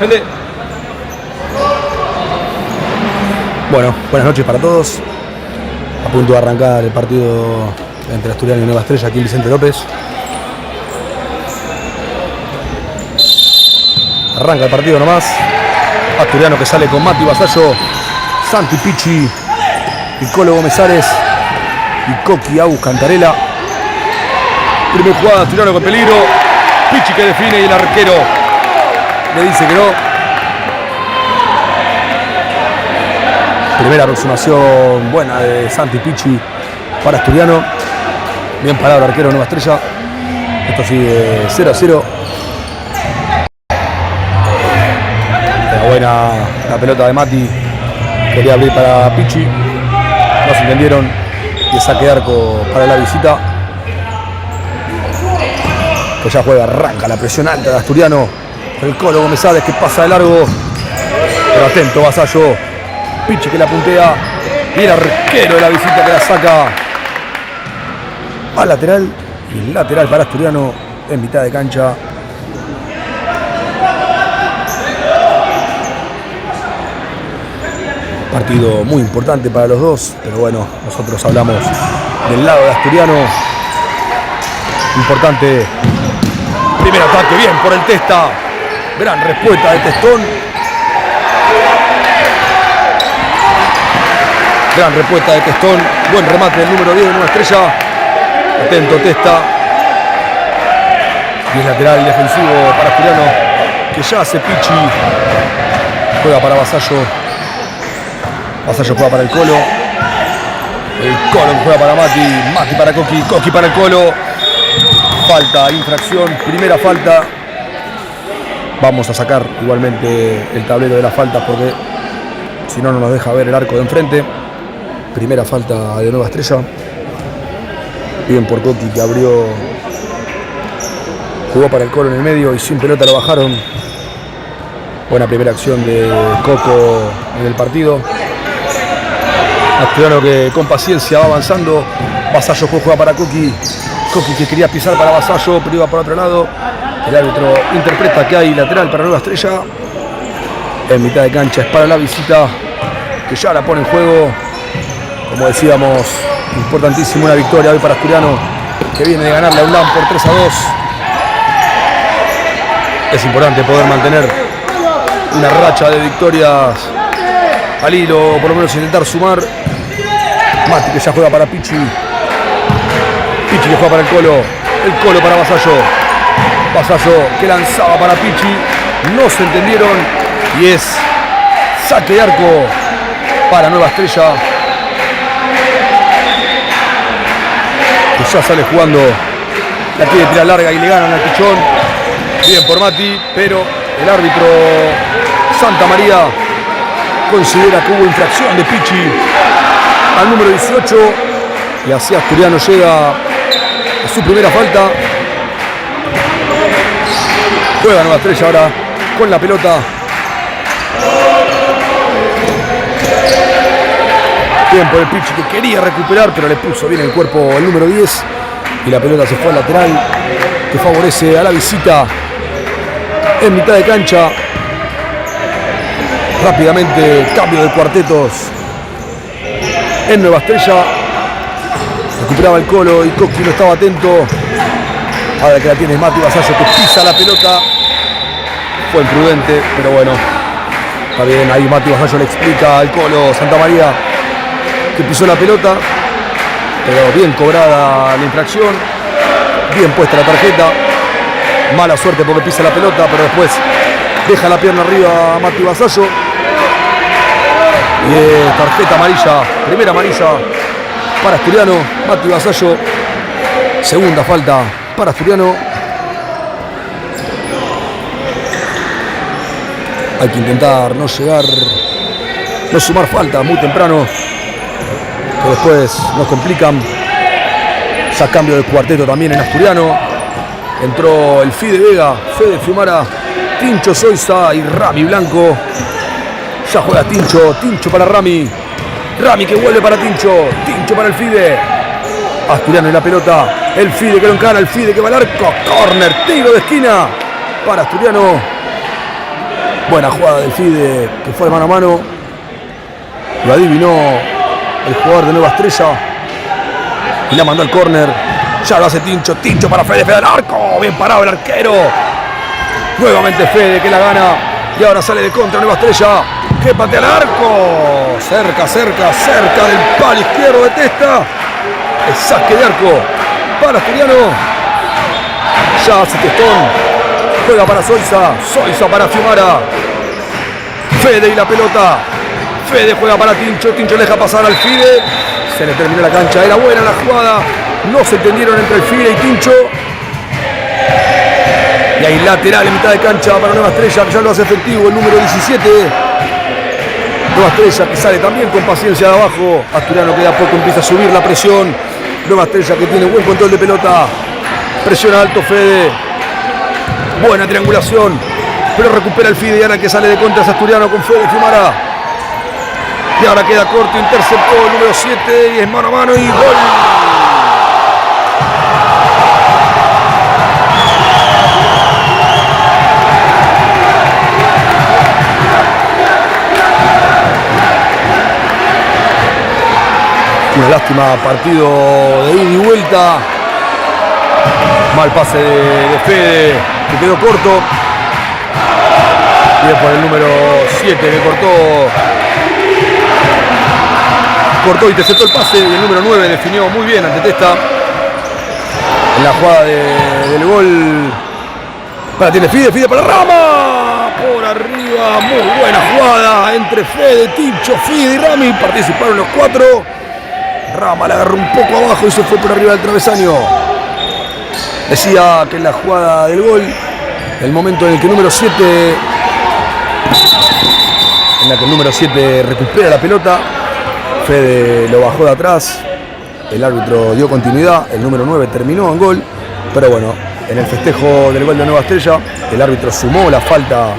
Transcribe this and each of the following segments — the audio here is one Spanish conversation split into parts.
Gente. Bueno, buenas noches para todos. A punto de arrancar el partido entre Asturiano y Nueva Estrella aquí en Vicente López. Arranca el partido nomás. Asturiano que sale con Mati Vasallo, Santi Pichi, Piccolo Gómez Ares y Coqui Agus Cantarela. Primer jugada, Asturiano con peligro. Pichi que define y el arquero le dice que no. Primera aproximación buena de Santi Pichi para Asturiano. Bien parado el arquero Nueva Estrella. Esto sigue 0-0. Era buena la pelota de Mati. Quería abrir para Pichi. No se entendieron. Y saque de arco para la visita. Que ya juega, arranca la presión alta de Asturiano. El Colo Gómez Ares que pasa de largo. Pero atento Vasallo. Pichi que la puntea. Y el arquero de la visita que la saca al lateral. Y lateral para Asturiano en mitad de cancha. Partido muy importante para los dos. Pero bueno, nosotros hablamos del lado de Asturiano. Importante. Primer ataque, bien por el Testa. Gran respuesta de Testón. Gran respuesta de Testón. Buen remate del número 10 de Nueva Estrella. Atento Testa. Y el lateral defensivo para Asturiano. Que ya hace Pichi. Juega para Vasallo. Vasallo juega para el Colo. El Colo juega para Mati. Mati para Coqui. Coqui para el Colo. Falta, infracción. Primera falta. Vamos a sacar igualmente el tablero de las faltas porque si no, no nos deja ver el arco de enfrente. Primera falta de Nueva Estrella. Bien por Coqui que abrió. Jugó para el Colo en el medio y sin pelota lo bajaron. Buena primera acción de Coco en el partido. Asturiano que con paciencia va avanzando. Vasallo juega para Coqui. Coqui que quería pisar para Vasallo, pero iba por otro lado. El árbitro interpreta que hay lateral para Nueva Estrella. En mitad de cancha es para la visita, que ya la pone en juego. Como decíamos, importantísimo una victoria hoy para Asturiano, que viene de ganarle a UNLAM por 3-2. Es importante poder mantener una racha de victorias al hilo, o por lo menos intentar sumar. Mati que ya juega para Pichi. Pichi que juega para el Colo para Vasallo. Vasallo que lanzaba para Pichi. No se entendieron. Y es saque de arco para Nueva Estrella. Que ya sale jugando. La quiere tirar larga y le ganan al Pichón. Bien por Mati, pero el árbitro Santa María considera que hubo infracción de Pichi al número 18. Y así Asturiano llega a su primera falta. Juega Nueva Estrella ahora con la pelota. Bien por el Pichi que quería recuperar, pero le puso bien el cuerpo el número 10. Y la pelota se fue al lateral, que favorece a la visita en mitad de cancha. Rápidamente cambio de cuartetos en Nueva Estrella. Recuperaba el Colo y Coqui no estaba atento. Ahora que la tiene Mati Vasallo que pisa la pelota. Fue imprudente, pero bueno. Está bien, ahí Mati Vasallo le explica al Colo Santa María que pisó la pelota. Pero bien cobrada la infracción. Bien puesta la tarjeta. Mala suerte porque pisa la pelota, pero después deja la pierna arriba a Mati Vasallo. Y tarjeta amarilla, primera amarilla para Asturiano. Mati Vasallo. Segunda falta para Asturiano. Hay que intentar no llegar, no sumar falta muy temprano, que después nos complican. Ya cambio de cuarteto también en Asturiano. Entró el Fide Vega, Fede Fiumara, Tincho Soiza y Rami Blanco. Ya juega Tincho, Tincho para Rami. Rami que vuelve para Tincho, Tincho para el Fide. Asturiano en la pelota, el Fide que lo encara, el Fide que va al arco. Corner, tiro de esquina para Asturiano. Buena jugada del Fide, que fue de mano a mano. Lo adivinó el jugador de Nueva Estrella. Y la mandó al córner. Ya lo hace Tincho. Tincho para Fede. Fede al arco. Bien parado el arquero. Nuevamente Fede que la gana. Y ahora sale de contra Nueva Estrella. Que patea al arco. Cerca del palo izquierdo de Testa. El saque de arco para Asturiano. Ya hace Testón. Juega para Soiza. Soiza para Fiumara. Fede y la pelota. Fede juega para Tincho. Tincho le deja pasar al Fide. Se le terminó la cancha. Era buena la jugada. No se entendieron entre el Fide y Tincho. Y hay lateral en mitad de cancha para Nueva Estrella, que ya lo hace efectivo el número 17. Nueva Estrella que sale también con paciencia de abajo. Asturiano que de a poco empieza a subir la presión. Nueva Estrella que tiene buen control de pelota. Presiona alto Fede. Buena triangulación. Pero recupera el Fide y ahora que sale de contra es Asturiano con Fede Fiumara. Y ahora queda corto, interceptó el número 7 y es mano a mano y gol. Una lástima, partido de ida y vuelta. Mal pase de Fede, que quedó corto. Bien por el número 7 que cortó y interceptó el pase. Y el número 9 definió muy bien ante Testa. En la jugada del gol. Para tiene Fide para Rama. Por arriba, muy buena jugada entre Fede, Tincho, Fide y Rami. Participaron los 4. Rama la agarró un poco abajo y se fue por arriba del travesaño. Decía que en la jugada del gol, el momento en el que el número 7, recupera la pelota, Fede lo bajó de atrás, el árbitro dio continuidad, el número 9 terminó en gol, pero bueno, en el festejo del gol de Nueva Estrella, el árbitro sumó la falta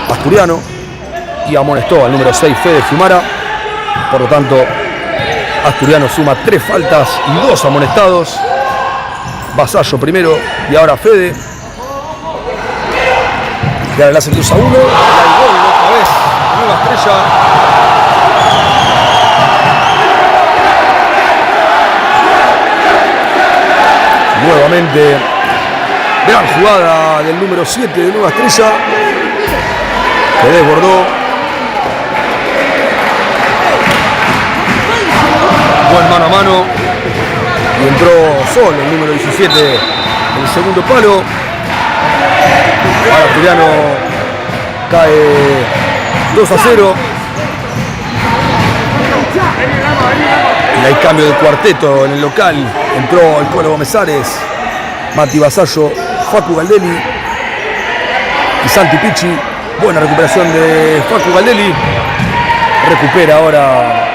a Asturiano y amonestó al número 6 Fede Fiumara. Por lo tanto, Asturiano suma 3 faltas y 2 amonestados. Vasallo primero y ahora Fede. Y ahora le hace 2-1. Y hay gol otra vez. Nueva Estrella. Nuevamente. Gran jugada del número 7 de Nueva Estrella. Que desbordó. Buen mano a mano. Y entró solo el número 17 en el segundo palo. Ahora Asturiano cae 2-0. Y hay cambio de cuarteto en el local. Entró el Colo Gómez-Ares, Mati Vasallo, Facu Galdelli y Santi Picci. Buena recuperación de Facu Galdelli. Recupera ahora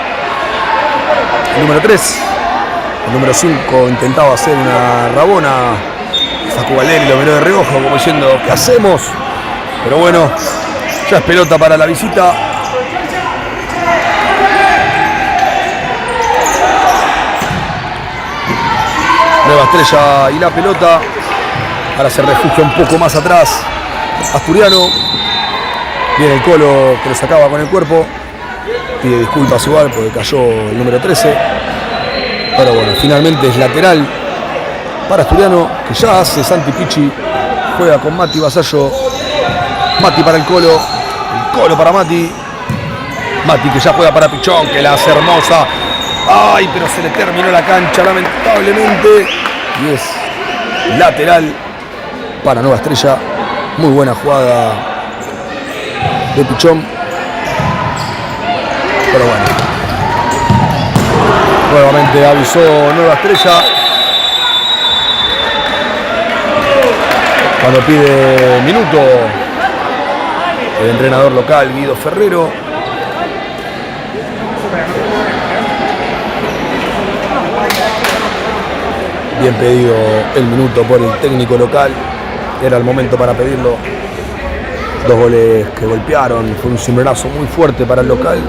el número 3. El número 5 intentaba hacer una rabona. Facu Galdelli lo miró de reojo como diciendo, ¿qué hacemos? Pero bueno, ya es pelota para la visita. Nueva Estrella y la pelota. Ahora se refugia un poco más atrás Asturiano. Viene el Colo que lo sacaba con el cuerpo. Pide disculpas igual porque cayó el número 13. Pero bueno, finalmente es lateral para Asturiano, que ya hace Santi Picci. Juega con Mati Vasallo. Mati para el Colo para Mati. Mati que ya juega para Pichón, que la hace hermosa. Ay, pero se le terminó la cancha lamentablemente. Y es lateral para Nueva Estrella. Muy buena jugada de Pichón. Pero bueno. Nuevamente avisó Nueva Estrella. Cuando pide minuto el entrenador local Guido Ferrero. Bien pedido el minuto por el técnico local. Era el momento para pedirlo. 2 goles que golpearon. Fue un cimbronazo muy fuerte para el local.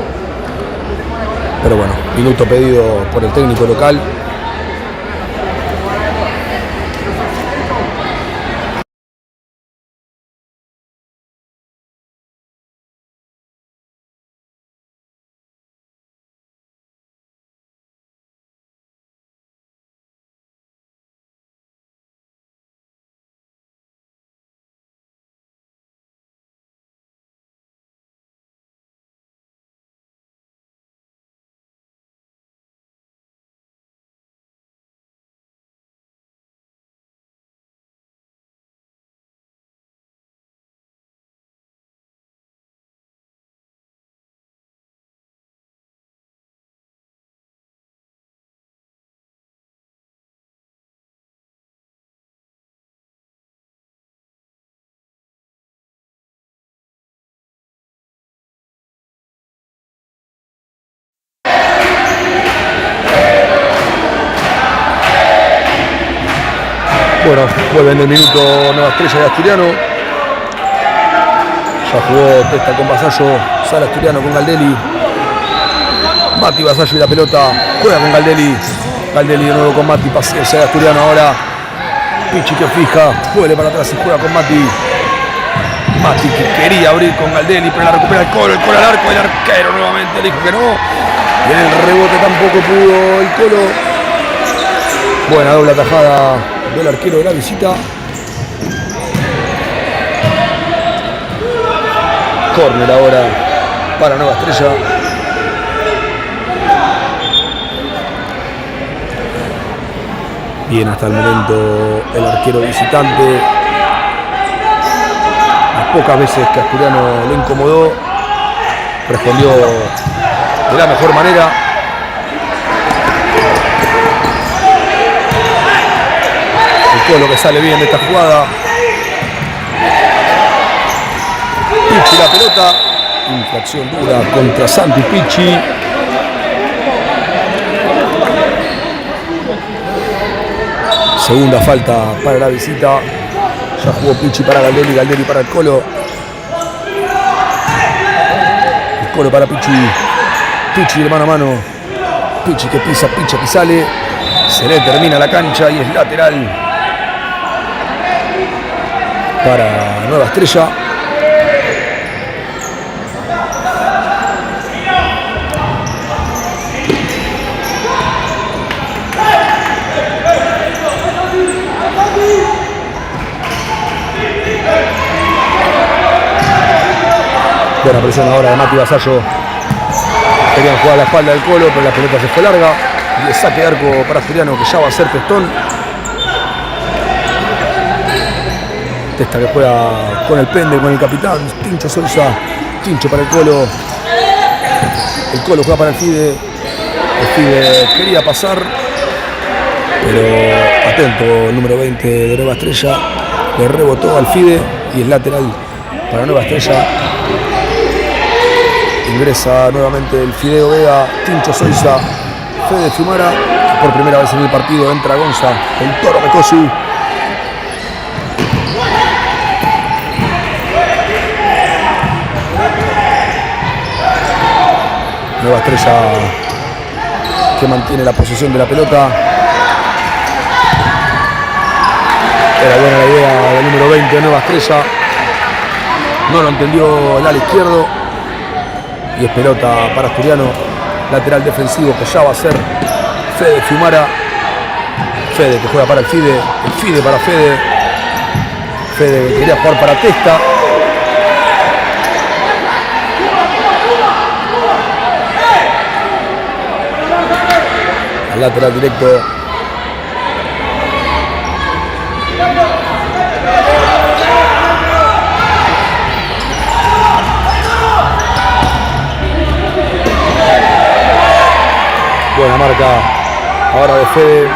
Pero bueno, minuto pedido por el técnico local. Bueno, vuelven del minuto Nueva Estrella de Asturiano. Ya jugó Testa con Vasallo, sale Asturiano con Galdelli. Mati, Vasallo y la pelota, juega con Galdelli. Galdelli de nuevo con Mati, paciencia de Asturiano ahora. Pichi que fija, vuelve para atrás y juega con Mati. Mati que quería abrir con Galdelli, pero la recupera el Colo al arco, el arquero nuevamente dijo que no. Y en el rebote tampoco pudo el Colo. Buena doble atajada del arquero de la visita. Córner ahora para Nueva Estrella. Bien hasta el momento el arquero visitante. Las pocas veces que Asturiano lo incomodó, respondió de la mejor manera. El Colo que sale bien de esta jugada. Pichi la pelota. Infracción dura contra Santi Pichi. Segunda falta para la visita. Ya jugó Pichi para Galdelli, Galdelli para el Colo. El Colo para Pichi. Pichi de mano a mano. Pichi que pisa, Pichi que sale. Se le termina la cancha y es lateral para Nueva Estrella. Buena presión ahora de Mati Vasallo. Querían jugar a la espalda del Colo, pero la pelota se fue larga. Y el saque de arco para Asturiano que ya va a ser Testón. Testa que juega con el pende, con el capitán. Tincho Sousa. Tincho para el Colo. El Colo juega para el Fide. El Fide quería pasar, pero atento, el número 20 de Nueva Estrella. Le rebotó al Fide y es lateral para Nueva Estrella. Ingresa nuevamente el Fideo Vega, Tincho Sousa, Fede Fiumara. Por primera vez en el partido entra Gonza, el Toro Mecosu. Nueva Estrella que mantiene la posesión de la pelota. Era buena la idea del número 20 de Nueva Estrella. No lo entendió el ala izquierdo. Y es pelota para Asturiano, lateral defensivo que ya va a ser Fede Fiumara. Fede que juega para el Fide para Fede. Fede que quería jugar para Testa. Al lateral directo. Buena marca ahora de Fede.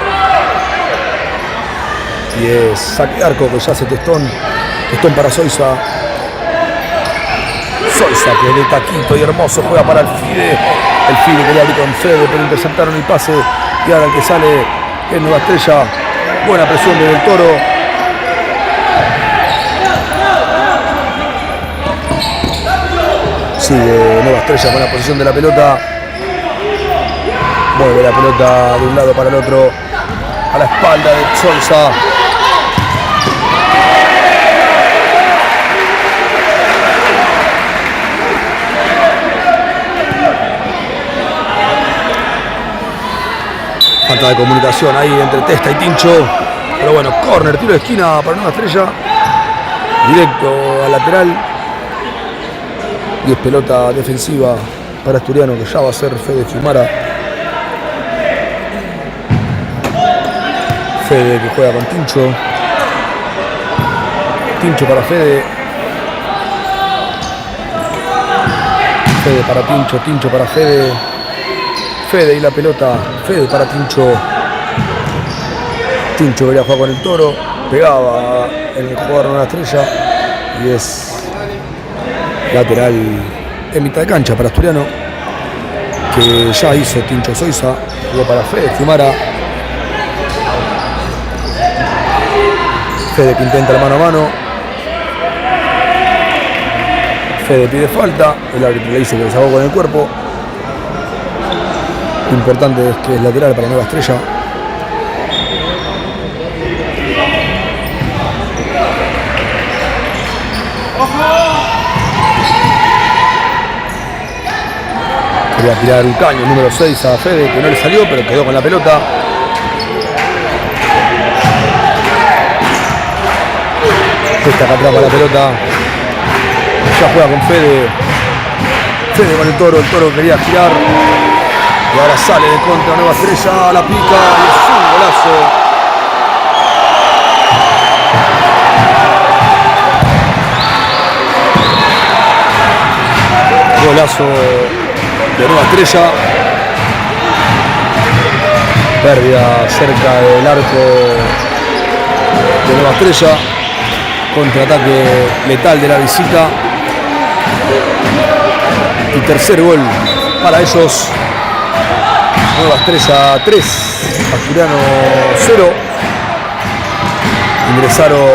Y es saque de arco que ya hace Testón. Testón para Sousa. Sousa que de taquito y hermoso juega para el Fide. El Fide quería abrir con Fede, pero interceptaron el pase. Y ahora el que sale es Nueva Estrella. Buena presión del Toro. Sigue Nueva Estrella con la posición de la pelota. Mueve la pelota de un lado para el otro. A la espalda de Sousa. Falta de comunicación ahí entre Testa y Tincho. Pero bueno, córner, tiro de esquina para Nueva Estrella. Directo al lateral. Y es pelota defensiva para Asturiano que ya va a ser Fede Fiumara. Fede que juega con Tincho. Tincho para Fede. Fede para Tincho, Tincho para Fede. Fede y la pelota. Fede para Tincho. Tincho quería jugar con el Toro. Pegaba en el jugador de Nueva Estrella. Y es lateral en mitad de cancha para Asturiano. Que ya hizo Tincho Sousa. Jugó para Fede Fiumara. Fede que intenta el mano a mano. Fede pide falta. El árbitro le dice que lo sacó con el cuerpo. Lo importante es que es lateral para Nueva Estrella. Quería tirar un caño, número 6 a Fede, que no le salió, pero quedó con la pelota. Esta que atrapa la pelota. Ya juega con Fede. Fede con el Toro quería girar. Y ahora sale de contra Nueva Estrella, la pica y es un golazo. Golazo de Nueva Estrella. Pérdida cerca del arco de Nueva Estrella. Contraataque letal de la visita. Y tercer gol para ellos. Nueva Estrella 3, Asturiano 0. Ingresaron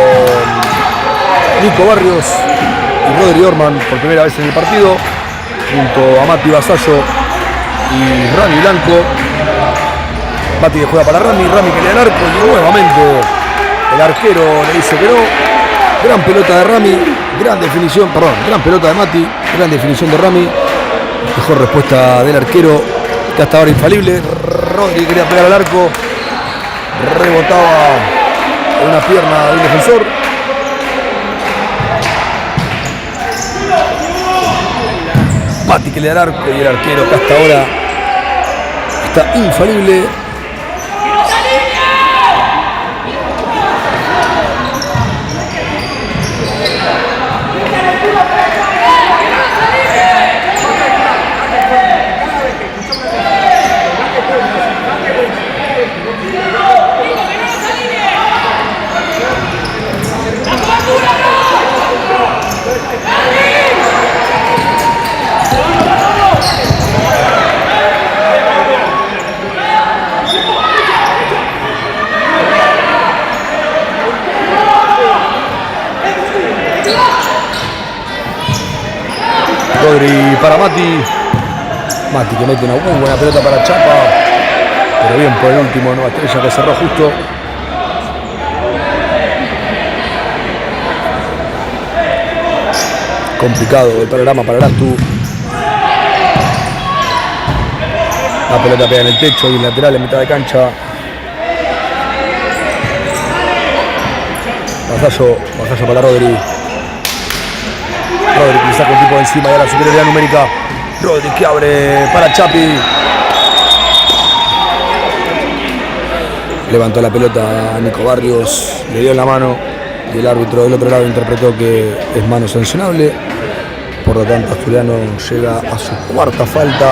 Nico Barrios y Rodri Orman por primera vez en el partido, junto a Mati Vasallo y Rami Blanco. Mati que juega para Rami que le da el arco y nuevamente el arquero le dice que no. Gran pelota de Rami, gran pelota de Mati, gran definición de Rami. Mejor respuesta del arquero, que hasta ahora infalible. Rodri quería pegar al arco, rebotaba en una pierna de un defensor. Mati que le da al arco y el arquero, que hasta ahora está infalible. Rodri para Mati. Mati que mete una muy buena pelota para Chapa. Pero bien por el último Nueva Estrella que cerró justo. Complicado el panorama para Arastu. La pelota pega en el techo y el lateral en mitad de cancha. Vasallo para Rodri. Rodri que saca un tipo de encima de la superioridad numérica. Rodri que abre para Chapi. Levantó la pelota a Nico Barrios, le dio en la mano y el árbitro del otro lado interpretó que es mano sancionable. Por lo tanto, Asturiano llega a su cuarta falta.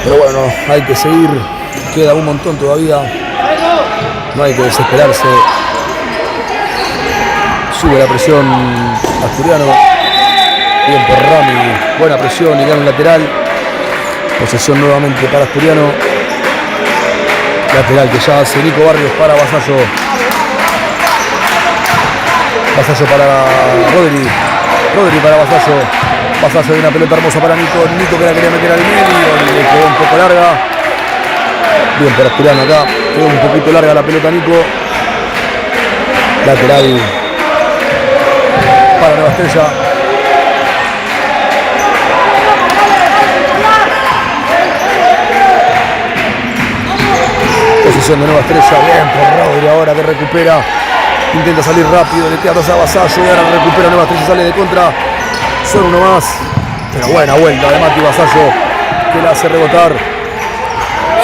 Pero bueno, hay que seguir. Queda un montón todavía. No hay que desesperarse. Sube la presión Asturiano. Bien por Rami. Buena presión y gana un lateral. Posesión nuevamente para Asturiano. Lateral que ya hace Nico Barrios para Vasallo. Vasallo para Rodri. Rodri para Vasallo. Vasallo de una pelota hermosa para Nico. Nico que la quería meter al medio y le quedó un poco larga. Bien por Asturiano acá. Quedó un poquito larga la pelota Nico. Lateral para Nueva Estrella. Posición de Nueva Estrella. Bien por Rodri ahora que recupera. Intenta salir rápido, le queda dos a Vasallo y ahora recupera Nueva Estrella, sale de contra. Solo uno más. Pero buena vuelta de Mati Vasallo que la hace rebotar.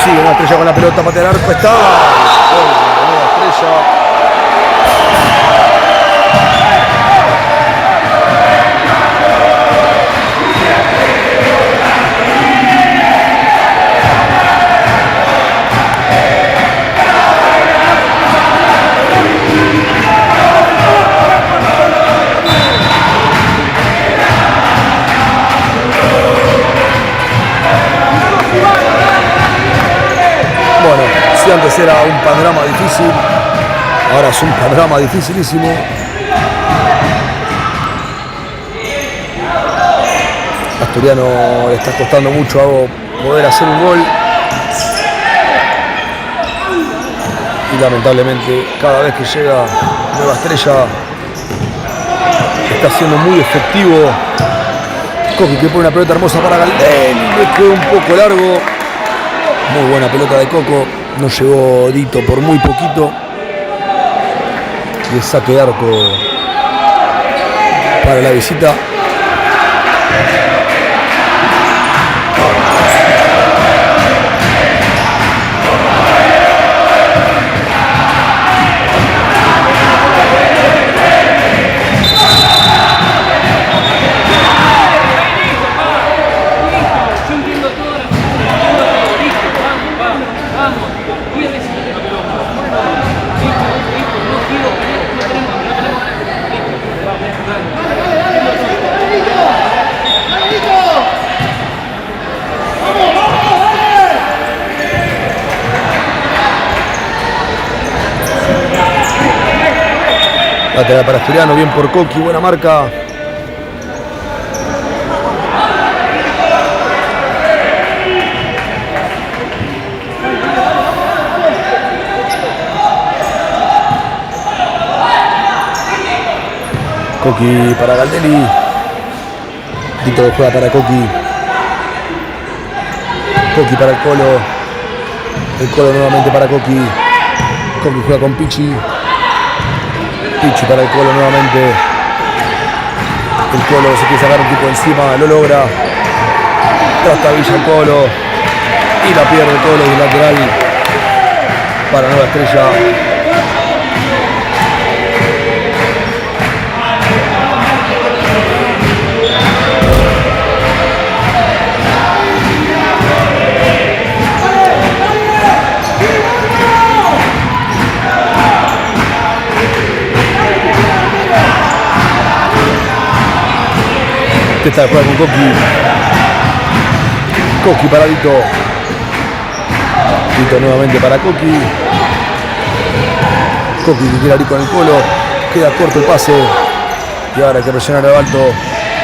Sigue Nueva Estrella con la pelota, patea el arco, está. Gol de Nueva Estrella. Antes era un panorama difícil, ahora es un panorama dificilísimo. Asturiano le está costando mucho poder hacer un gol. Y lamentablemente cada vez que llega Nueva Estrella está siendo muy efectivo. Coqui que pone una pelota hermosa para Galdelli, le quedó un poco largo. Muy buena pelota de Coco, no llegó Dito por muy poquito. Y el saque de arco para la visita. Lateral para Asturiano, bien por Coqui, buena marca. Coqui para Galdelli. Dito que juega para Coqui. Coqui para el Colo. El Colo nuevamente para Coqui. Coqui juega con Pichi. Pichi para el Colo nuevamente. El Colo se quiere sacar un tipo encima, lo logra. Trastabilla el Colo. Y la pierde el Colo y lateral para Nueva Estrella. Está juega con Coqui. Coqui para Dito. Dito nuevamente para Coqui. Coqui que quiere abrir con el Colo. Queda corto el pase. Y ahora hay que presionar al alto.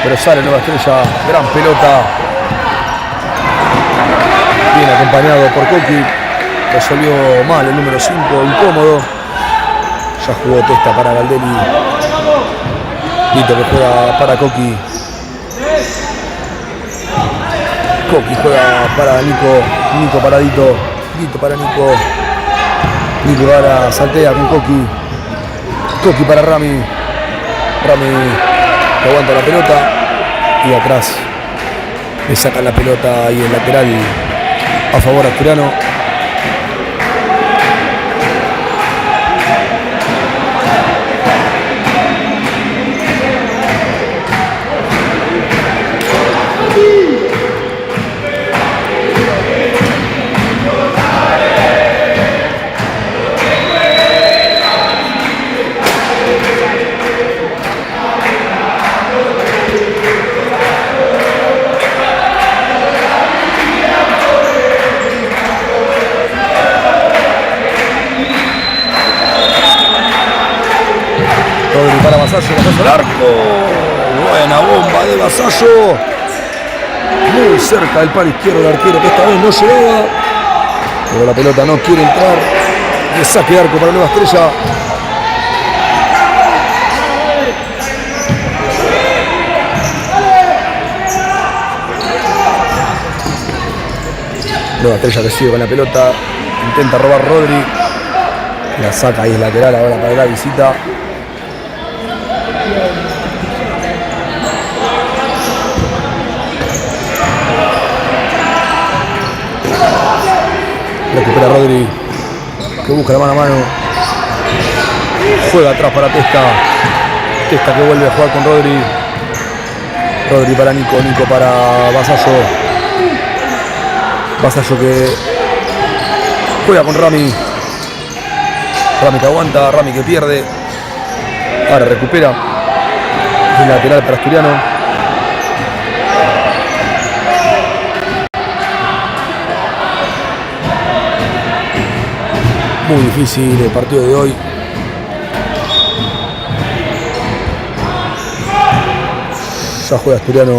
Pero sale Nueva Estrella. Gran pelota. Bien acompañado por Coqui. Resolvió mal el número 5. Incómodo. Ya jugó Testa para Galdelli. Dito que juega para Coqui. Coqui juega para Nico. Nico para Dito. Dito para Nico. Nico ahora saltea con Coqui. Coqui para Rami. Rami que aguanta la pelota. Y atrás le sacan la pelota y el lateral a favor Asturiano. Para Vasallo, Vasallo al arco. Buena bomba de Vasallo. Muy cerca del palo izquierdo del arquero, que esta vez no llegaba. Pero la pelota no quiere entrar. El saque de arco para Nueva Estrella. Nueva Estrella que sigue con la pelota. Intenta robar Rodri. La saca ahí, es lateral ahora para la visita. Recupera Rodri, que busca la mano a mano. Juega atrás para Testa. Testa que vuelve a jugar con Rodri. Rodri para Nico, Nico para Vasallo. Vasallo que juega con Rami. Rami que aguanta, Rami que pierde. Ahora recupera. El lateral para Asturiano. Muy difícil el partido de hoy. Ya juega Asturiano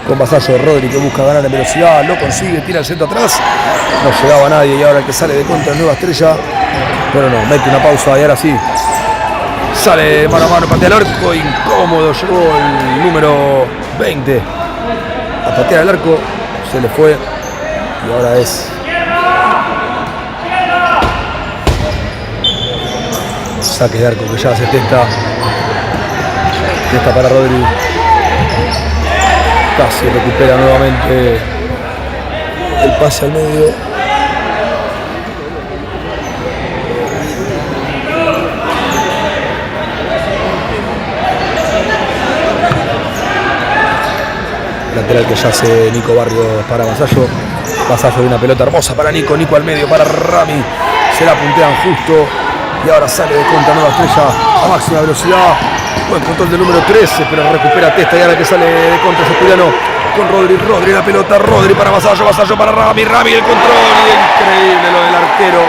con Vasallo. Rodri que busca ganar en velocidad, lo consigue, tira el centro atrás, no llegaba a nadie y ahora el que sale de contra es Nueva Estrella, pero no, mete una pausa y ahora sí sale mano a mano, patea al arco, incómodo, llegó el número 20 a patear al arco, se le fue y ahora es saque de arco que ya se testa para Rodri. Casi recupera nuevamente el pase al medio. Lateral que ya hace Nico Barrios para Vasallo. Vasallo de una pelota hermosa para Nico. Nico al medio para Rami. Se la puntean justo. Y ahora sale de contra Nueva Estrella a máxima velocidad. Buen control del número 13, pero recupera Testa y ahora que sale de contra Asturiano con Rodri. Rodri la pelota, Rodri para Vasallo, Vasallo para Rami, Rami el control y increíble lo del arquero.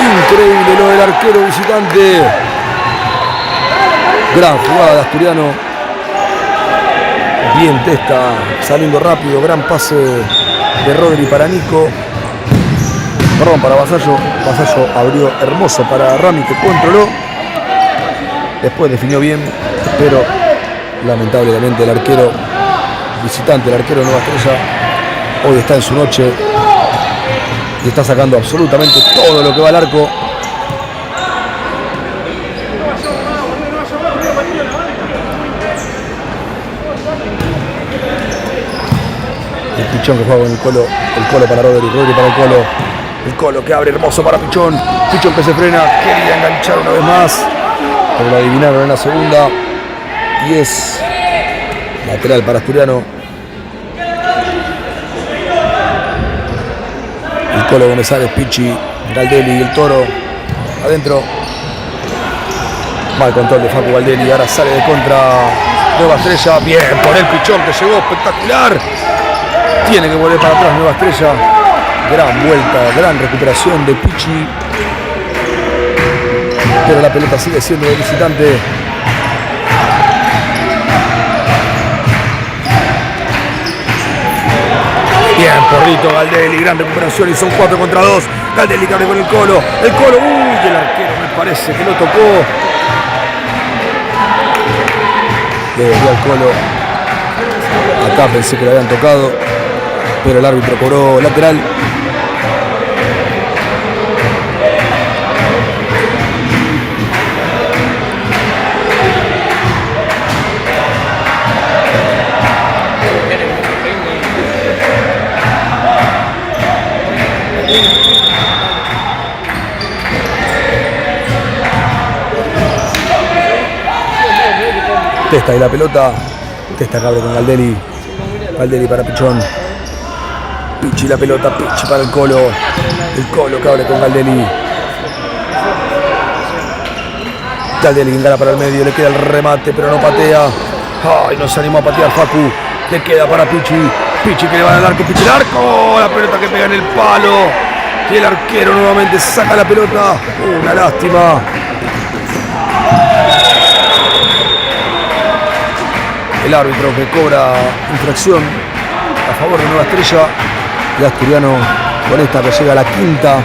Increíble lo del arquero visitante. Gran jugada de Asturiano. Bien Testa saliendo rápido, gran pase de Rodri para Nico. Perdón, para Vasallo. Vasallo abrió hermoso para Rami que controló. Después definió bien, pero lamentablemente el arquero visitante, el arquero de Nueva Estrella, hoy está en su noche y está sacando absolutamente todo lo que va al arco. El Pichón que juega con el Colo para Rodri, Rodri para el Colo que abre hermoso para Pichón, Pichón que se frena, quería enganchar una vez más, pero lo adivinaron en la segunda y es lateral para Asturiano. El Colo González, Pichi, Galdelli y el Toro adentro. Mal control de Facu Galdelli, ahora sale de contra Nueva Estrella. Bien por el Pichón que llegó, espectacular. Tiene que volver para atrás Nueva Estrella. Gran vuelta, gran recuperación de Pichi. Pero la pelota sigue siendo de visitante. Bien, porrito Galdelli, gran recuperación y son 4 contra 2. Galdelli que abre con el Colo. El Colo, uy, el arquero me parece que lo tocó. Le dio al Colo. Acá pensé que lo habían tocado, pero el árbitro cobró lateral. Testa y la pelota. Testa que abre con Galdelli. Galdelli para Pichón. Pichi la pelota. Pichi para el Colo. El Colo que abre con Galdelli. Galdelli que engana para el medio. Le queda el remate pero no patea. Ay, no se animó a patear Facu. Le queda para Pichi. Pichi que le va al arco. Pichi el arco. La pelota que pega en el palo. Y el arquero nuevamente saca la pelota. Una lástima. El árbitro que cobra infracción a favor de Nueva Estrella. Y Asturiano con esta que llega a la quinta.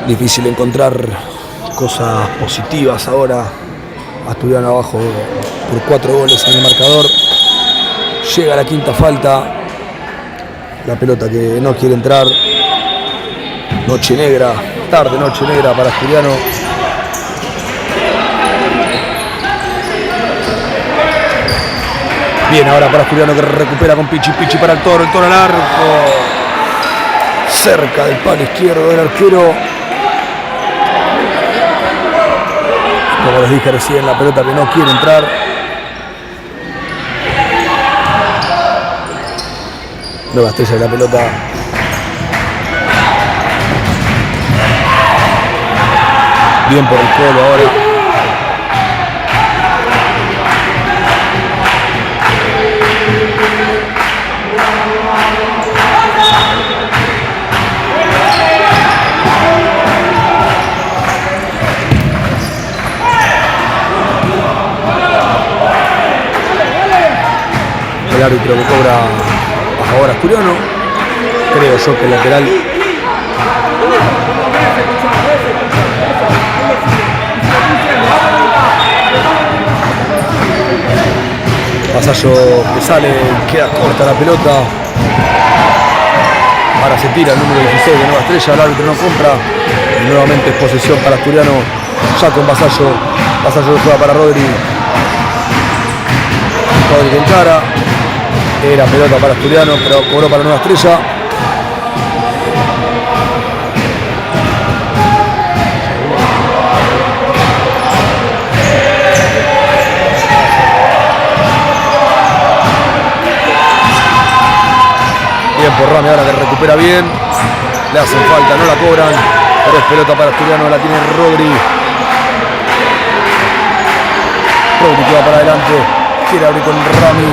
Difícil encontrar cosas positivas ahora. Asturiano abajo por 4 goles en el marcador. Llega a la quinta falta. La pelota que no quiere entrar. Noche negra. Tarde, noche negra para Asturiano. Bien, ahora para Asturiano que recupera con Pichi. Pichi para el Toro al arco. Cerca del palo izquierdo del arquero. Como les dije recién, la pelota que no quiere entrar. Nueva Estrella de la pelota. Bien por el Colo ahora. árbitro que cobra a favor asturiano. Creo yo que el lateral Vasallo que sale, queda corta la pelota. Ahora se tira el número 16 de Nueva Estrella, el árbitro no compra. Y nuevamente es posesión para Asturiano, ya con Vasallo. Vasallo que juega para Rodri. Rodri que encara. Era pelota para Asturiano, pero cobró para Nueva Estrella. Bien por Rami ahora que recupera bien. Le hacen falta, no la cobran. Pero es pelota para Asturiano, la tiene Rodri. Rodri que va para adelante. Quiere abrir con Rami.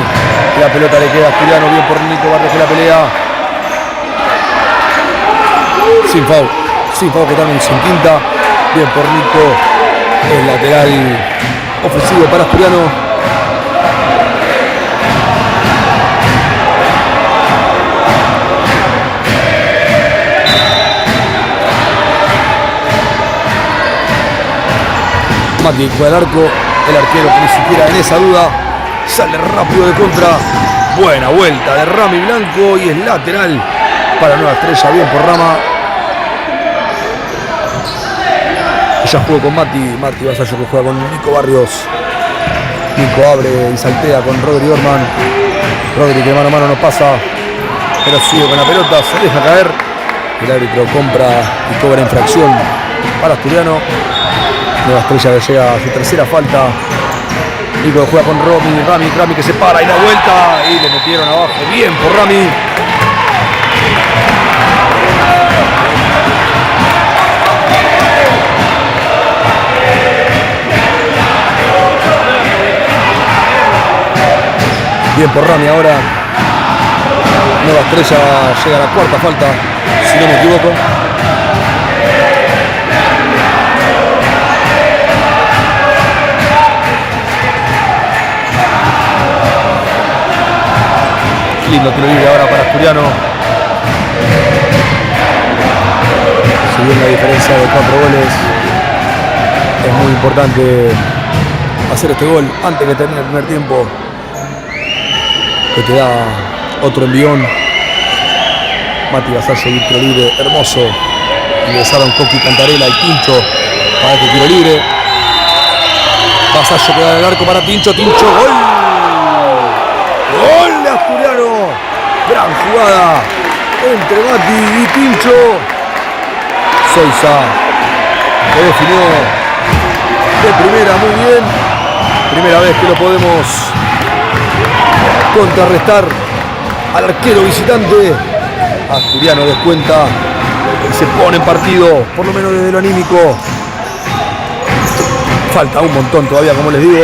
La pelota le queda a Asturiano. Bien por Nico Barrios que la pelea. Sin foul. Sin foul que también sin quinta. Bien por Nico. El lateral ofensivo para Asturiano. Mati juega el arco, el arquero que ni siquiera en esa duda sale rápido de contra. Buena vuelta de Rami Blanco y es lateral para Nueva Estrella. Bien por Rama. Ya jugó con Mati Vasallo que juega con Nico Barrios. Nico abre y saltea con Rodri Orman. Rodri que mano a mano no pasa, pero sigue con la pelota, se deja caer. El árbitro compra y cobra infracción para Asturiano. Nueva Estrella que llega a su tercera falta. Nico juega con Rami que se para y da vuelta y le metieron abajo. Bien por Rami. Bien por Rami ahora. Nueva Estrella llega a la cuarta falta, si no me equivoco. Lindo tiro libre ahora para Asturiano. Si bien la diferencia de 4 goles, es muy importante hacer este gol antes que termine el primer tiempo, que te da otro envión. Mati Vasallo y tiro libre hermoso. Ingresaron Coqui Cantarela y Tincho para este tiro libre. Vasallo que da el arco para Tincho, gol. Gol de Asturiano. Gran jugada entre Mati y Tincho. Sousa que definió de primera muy bien. Primera vez que lo podemos contrarrestar al arquero visitante. Asturiano descuenta y se pone en partido, por lo menos desde lo anímico. Falta un montón todavía, como les digo.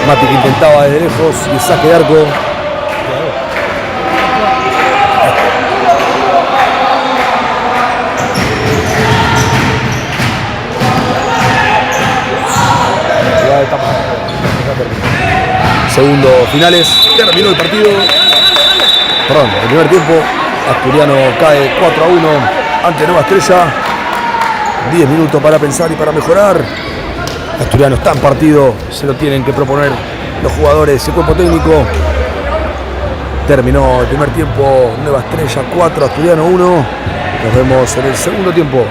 Mati que intentaba desde lejos y el saque de arco. Segundos finales, terminó el partido. Perdón, el primer tiempo. Asturiano cae 4-1 ante Nueva Estrella. 10 minutos para pensar y para mejorar. Asturiano está en partido, se lo tienen que proponer los jugadores, el cuerpo técnico. Terminó el primer tiempo, Nueva Estrella 4, Asturiano 1. Nos vemos en el segundo tiempo.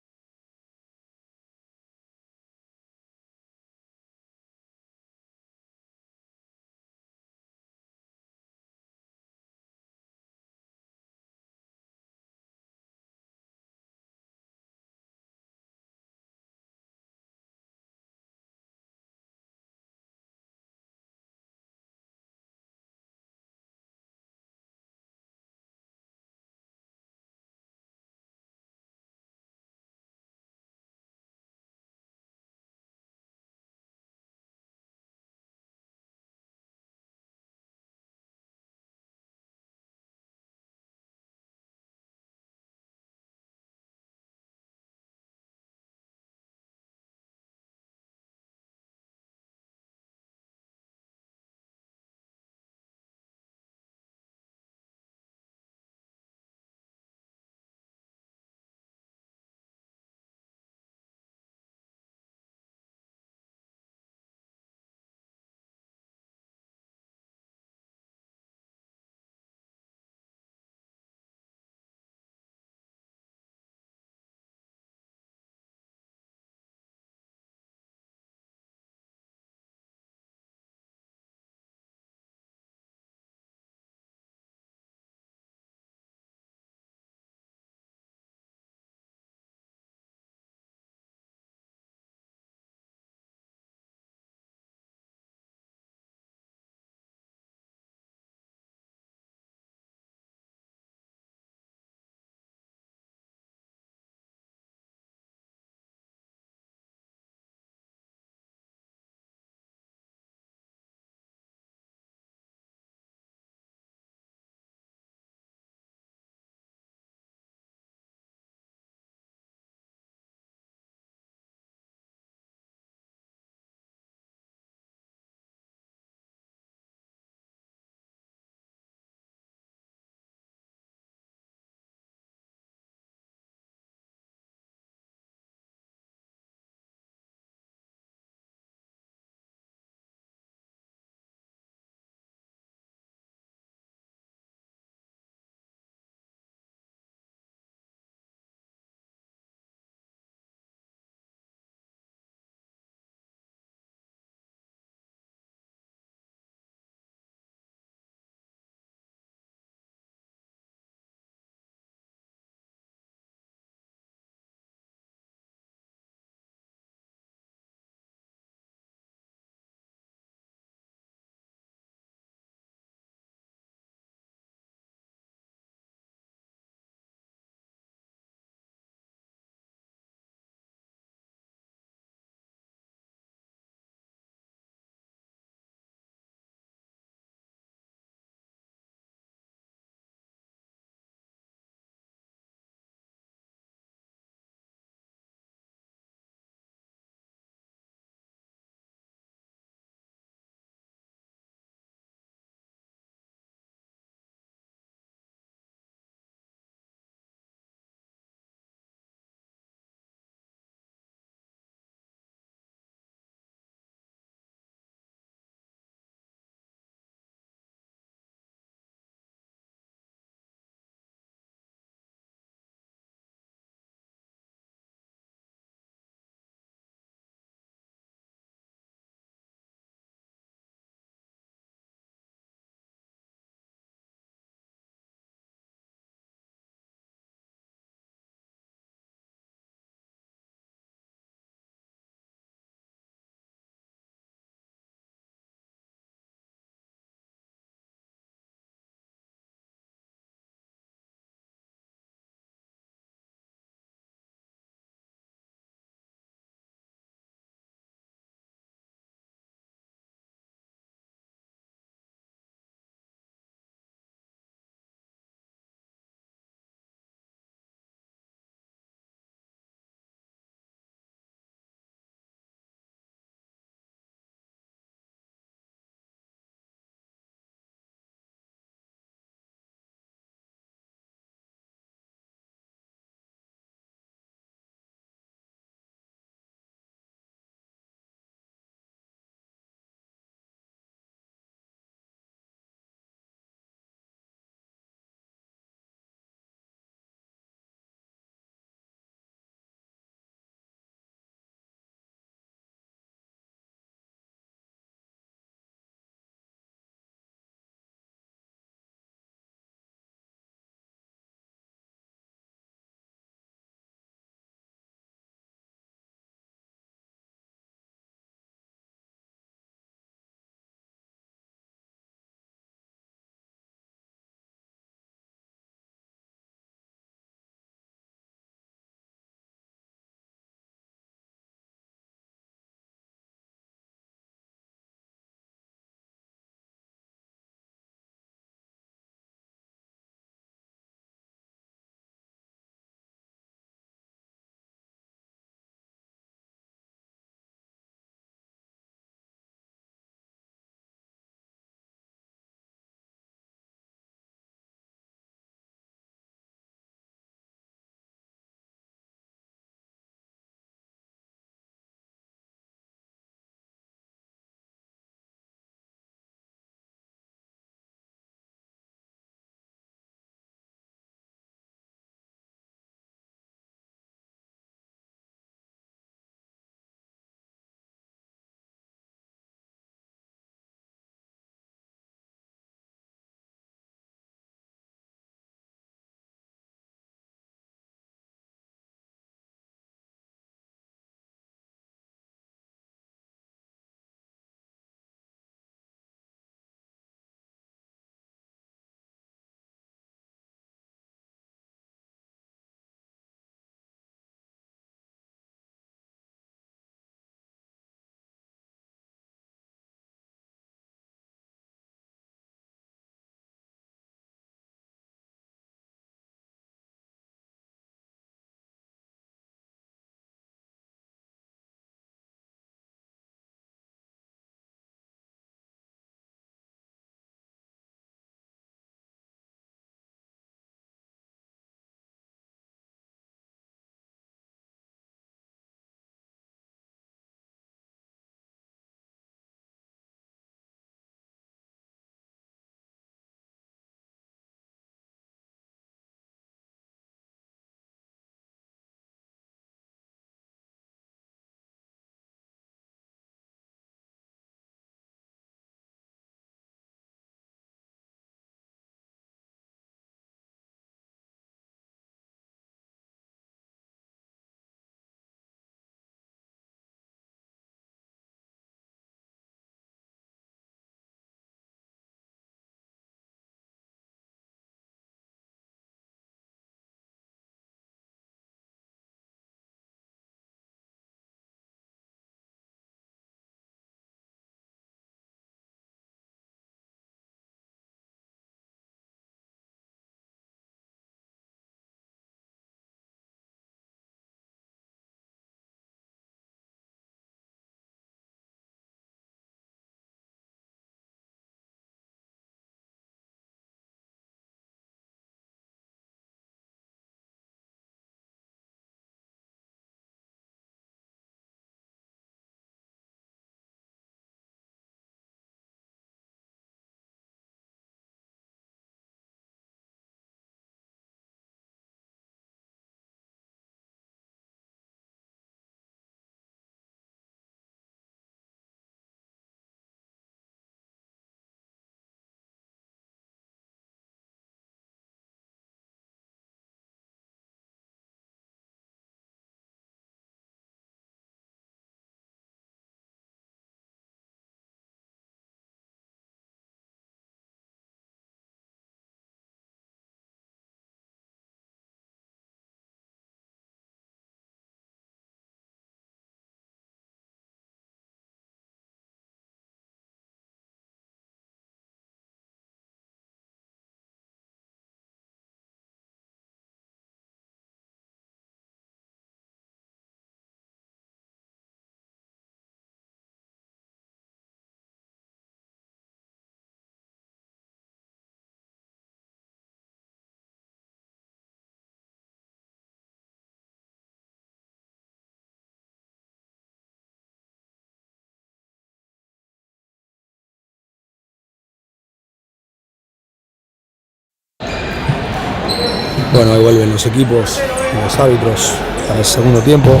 Bueno, ahí vuelven los equipos y los árbitros para el segundo tiempo.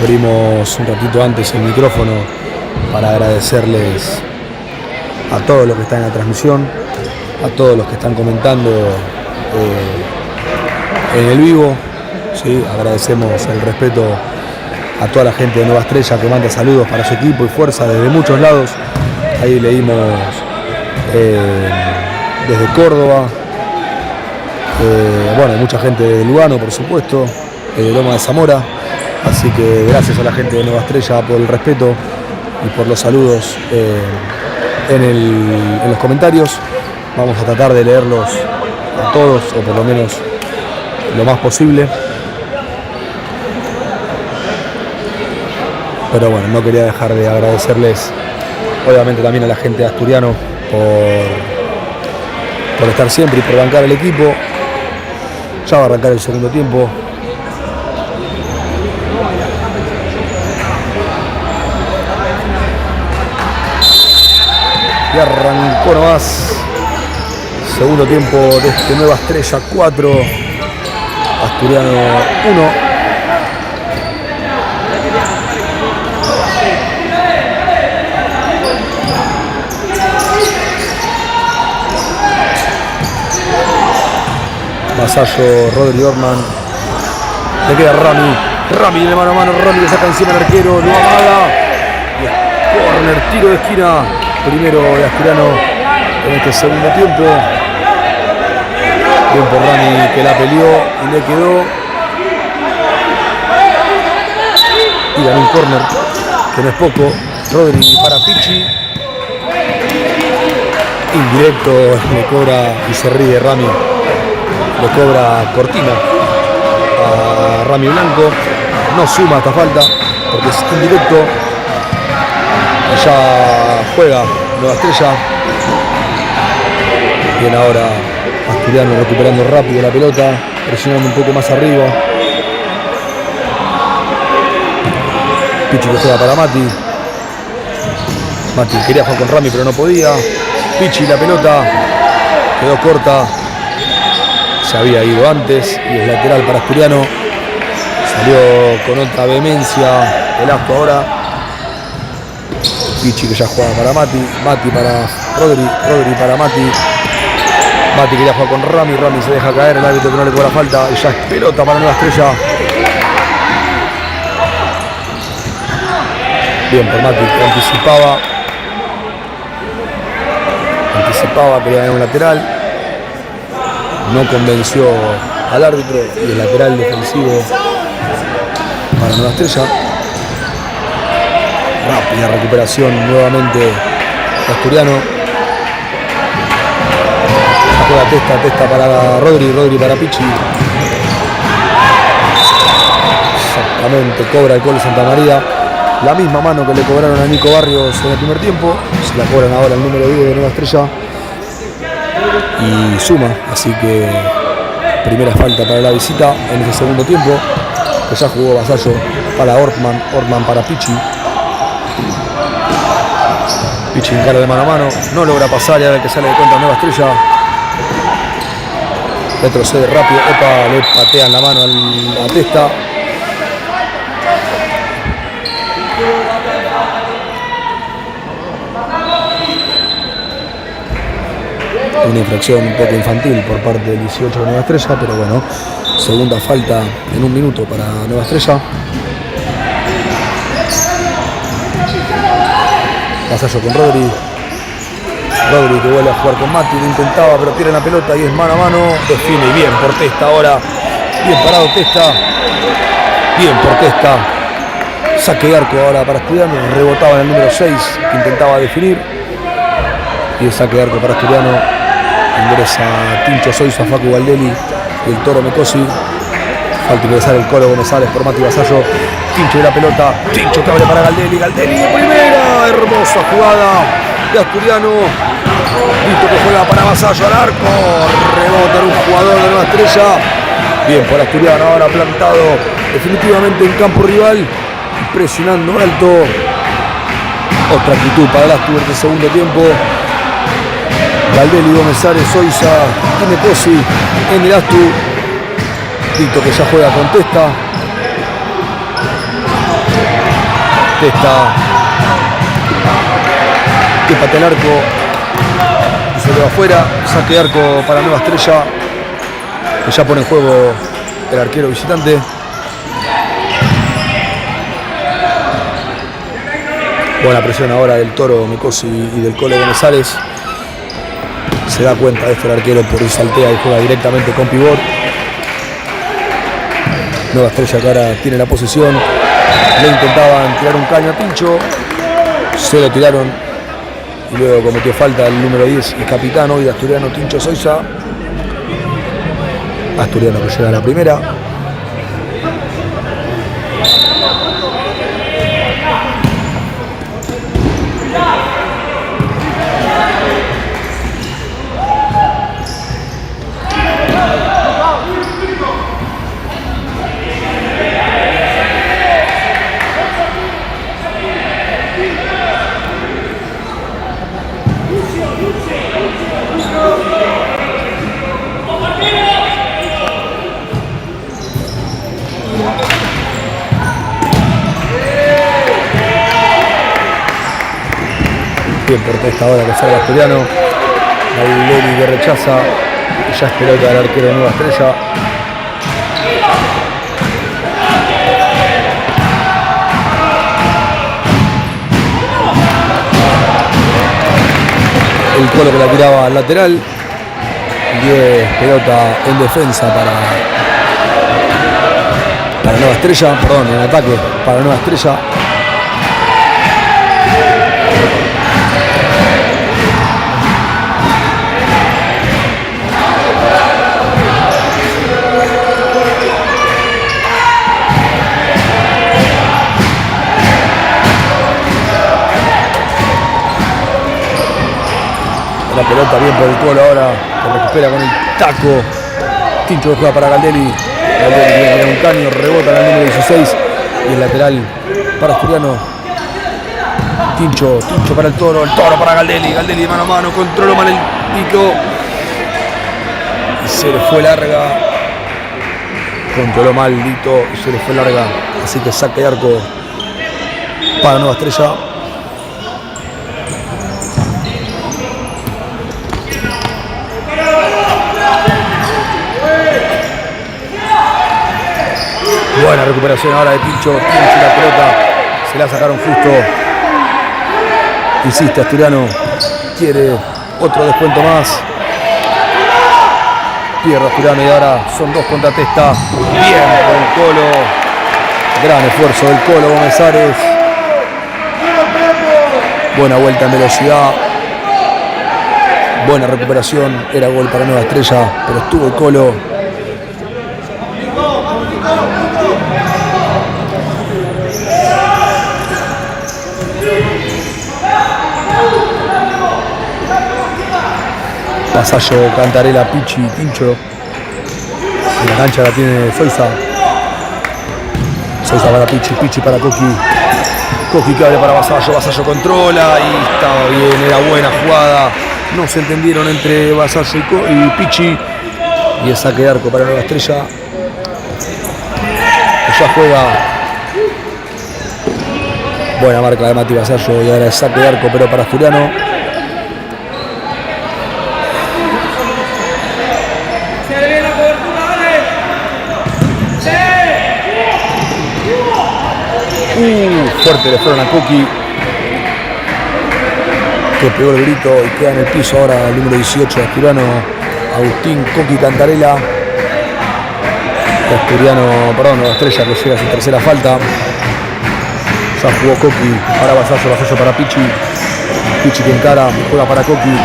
Abrimos un ratito antes el micrófono para agradecerles a todos los que están en la transmisión, a todos los que están comentando en el vivo. ¿Sí? Agradecemos el respeto a toda la gente de Nueva Estrella que manda saludos para su equipo y fuerza desde muchos lados. Ahí leímos desde Córdoba, bueno, mucha gente de Lugano, por supuesto, de Loma de Zamora. Así que gracias a la gente de Nueva Estrella por el respeto y por los saludos en los comentarios. Vamos a tratar de leerlos a todos, o por lo menos lo más posible. Pero bueno, no quería dejar de agradecerles, obviamente también a la gente de Asturiano por estar siempre y por bancar el equipo. Ya va a arrancar el segundo tiempo. Y arrancó nomás. Segundo tiempo de este Nueva Estrella 4, Asturiano 1. Vasallo, Rodri Orman. Le queda Rami de mano a mano. Rami le saca encima al arquero. No amaga. Y corner, tiro de esquina. Primero de Asturiano en este segundo tiempo. Bien por Rami que la peleó y le quedó. Y ganó un corner que no es poco. Rodri para Pichi. Indirecto le cobra y se ríe Rami. Le cobra Cortina a Rami Blanco. No suma esta falta porque es indirecto. Ya juega Nueva Estrella. Bien ahora Asturiano recuperando rápido la pelota, presionando un poco más arriba. Pichi que juega para Mati. Mati quería jugar con Rami pero no podía. Pichi la pelota quedó corta. Se había ido antes y es lateral para Asturiano. Salió con otra vehemencia el acto ahora. Pichi que ya juega para Mati. Mati para Rodri. Rodri para Mati. Mati quería jugar con Rami. Rami se deja caer. El árbitro que no le cobra falta. Y ya es pelota para Nueva Estrella. Bien por Mati que anticipaba. Quería ganar un lateral. No convenció al árbitro y el lateral defensivo para Nueva Estrella. Rápida recuperación nuevamente de Asturiano. Sacó la testa para Rodri para Pichi. Exactamente, cobra el gol de Santa María. La misma mano que le cobraron a Nico Barrios en el primer tiempo. Se la cobran ahora el número 10 de Nueva Estrella. Y suma, así que primera falta para la visita en este segundo tiempo, que ya jugó Vasallo para Orman para Pichi. Pichi encara de mano a mano, no logra pasar y ahora que sale de cuenta Nueva Estrella. Retrocede rápido, le patean la mano a la testa. Una infracción un poco infantil por parte del 18 de Nueva Estrella, pero bueno, segunda falta en un minuto para Nueva Estrella. Vasallo con Rodri. Rodri que vuelve a jugar con Mati, lo intentaba pero pierde la pelota y es mano a mano. Define bien por Testa ahora. Bien parado Testa. Bien por Testa. Saque de arco ahora para Asturiano. Rebotaba en el número 6 que intentaba definir. Y el saque de arco para Asturiano. Ingresa Tincho Soiza, Facu Galdelli y el Toro Mecosi. Falta ingresar el Colo González por Mati Vasallo. Tincho de la pelota. Tincho que abre para Galdelli. Galdelli de primera. Hermosa jugada de Asturiano. Listo que juega para Vasallo al arco. Rebota en un jugador de Nueva Estrella. Bien por Asturiano ahora plantado definitivamente en campo rival. Presionando alto. Otra actitud para el Asturiano en el segundo tiempo. Galdelli, Gómez Ares, Soisa, Timecosi, Enerastu. Tito que ya juega con Testa. Testa. Que patea el arco. Y se le va afuera. Saque de arco para Nueva Estrella. Que ya pone en juego el arquero visitante. Buena presión ahora del Toro Micosi y del Colo Gómez Ares. Se da cuenta de esto el arquero por ir saltea y juega directamente con pivot. Nueva Estrella que ahora tiene la posesión. Le intentaban tirar un caño a Pincho. Se lo tiraron. Y luego cometió falta el número 10 y capitán hoy de Asturiano, Tincho Soisa. Asturiano que llega a la primera. Bien por Testa ahora que sale Asturiano. Galdelli que rechaza. Y ya es pelota del arquero de Nueva Estrella. El Colo que la tiraba al lateral. 10 pelota en defensa para Nueva Estrella. Perdón, en ataque para Nueva Estrella. La pelota bien por el Colo ahora, que recupera con el taco. Tincho que juega para Galdelli. Galdelli tiene un caño, rebota en el número 16. Y el lateral para Asturiano. Tincho para el Toro para Galdelli. Galdelli mano a mano, controló mal el Tito. Y se le fue larga. Controló mal Lito y se le fue larga. Así que saque de arco para Nueva Estrella. Buena recuperación ahora de Tincho. La pelota se la sacaron justo. Insiste Asturiano. Quiere otro descuento más. Pierde Asturiano y ahora son 2 contra Testa. Bien por el Colo. Gran esfuerzo del Colo Gómez Ares. Buena vuelta en velocidad. Buena recuperación. Era gol para Nueva Estrella, pero estuvo el Colo. Vasallo, Cantarela, Pichi, Tincho. En la cancha la tiene Soisa. Soisa para Pichi, Pichi para Coqui. Coqui que abre para Vasallo, Vasallo controla y estaba bien, era buena jugada. No se entendieron entre Vasallo y Pichi. Y el saque de arco para Nueva Estrella. Que ya juega. Buena marca de Mati Vasallo y ahora el saque de arco pero para Asturiano. Fuerte le fueron a Coqui, que pegó el grito y queda en el piso ahora el número 18 Asturiano, Agustín Coqui Cantarela. Asturiano, perdón, Nueva Estrella que llega a su tercera falta. Ya jugó Coqui, ahora Vasallo para Pichi. Pichi que encara, juega para Coqui.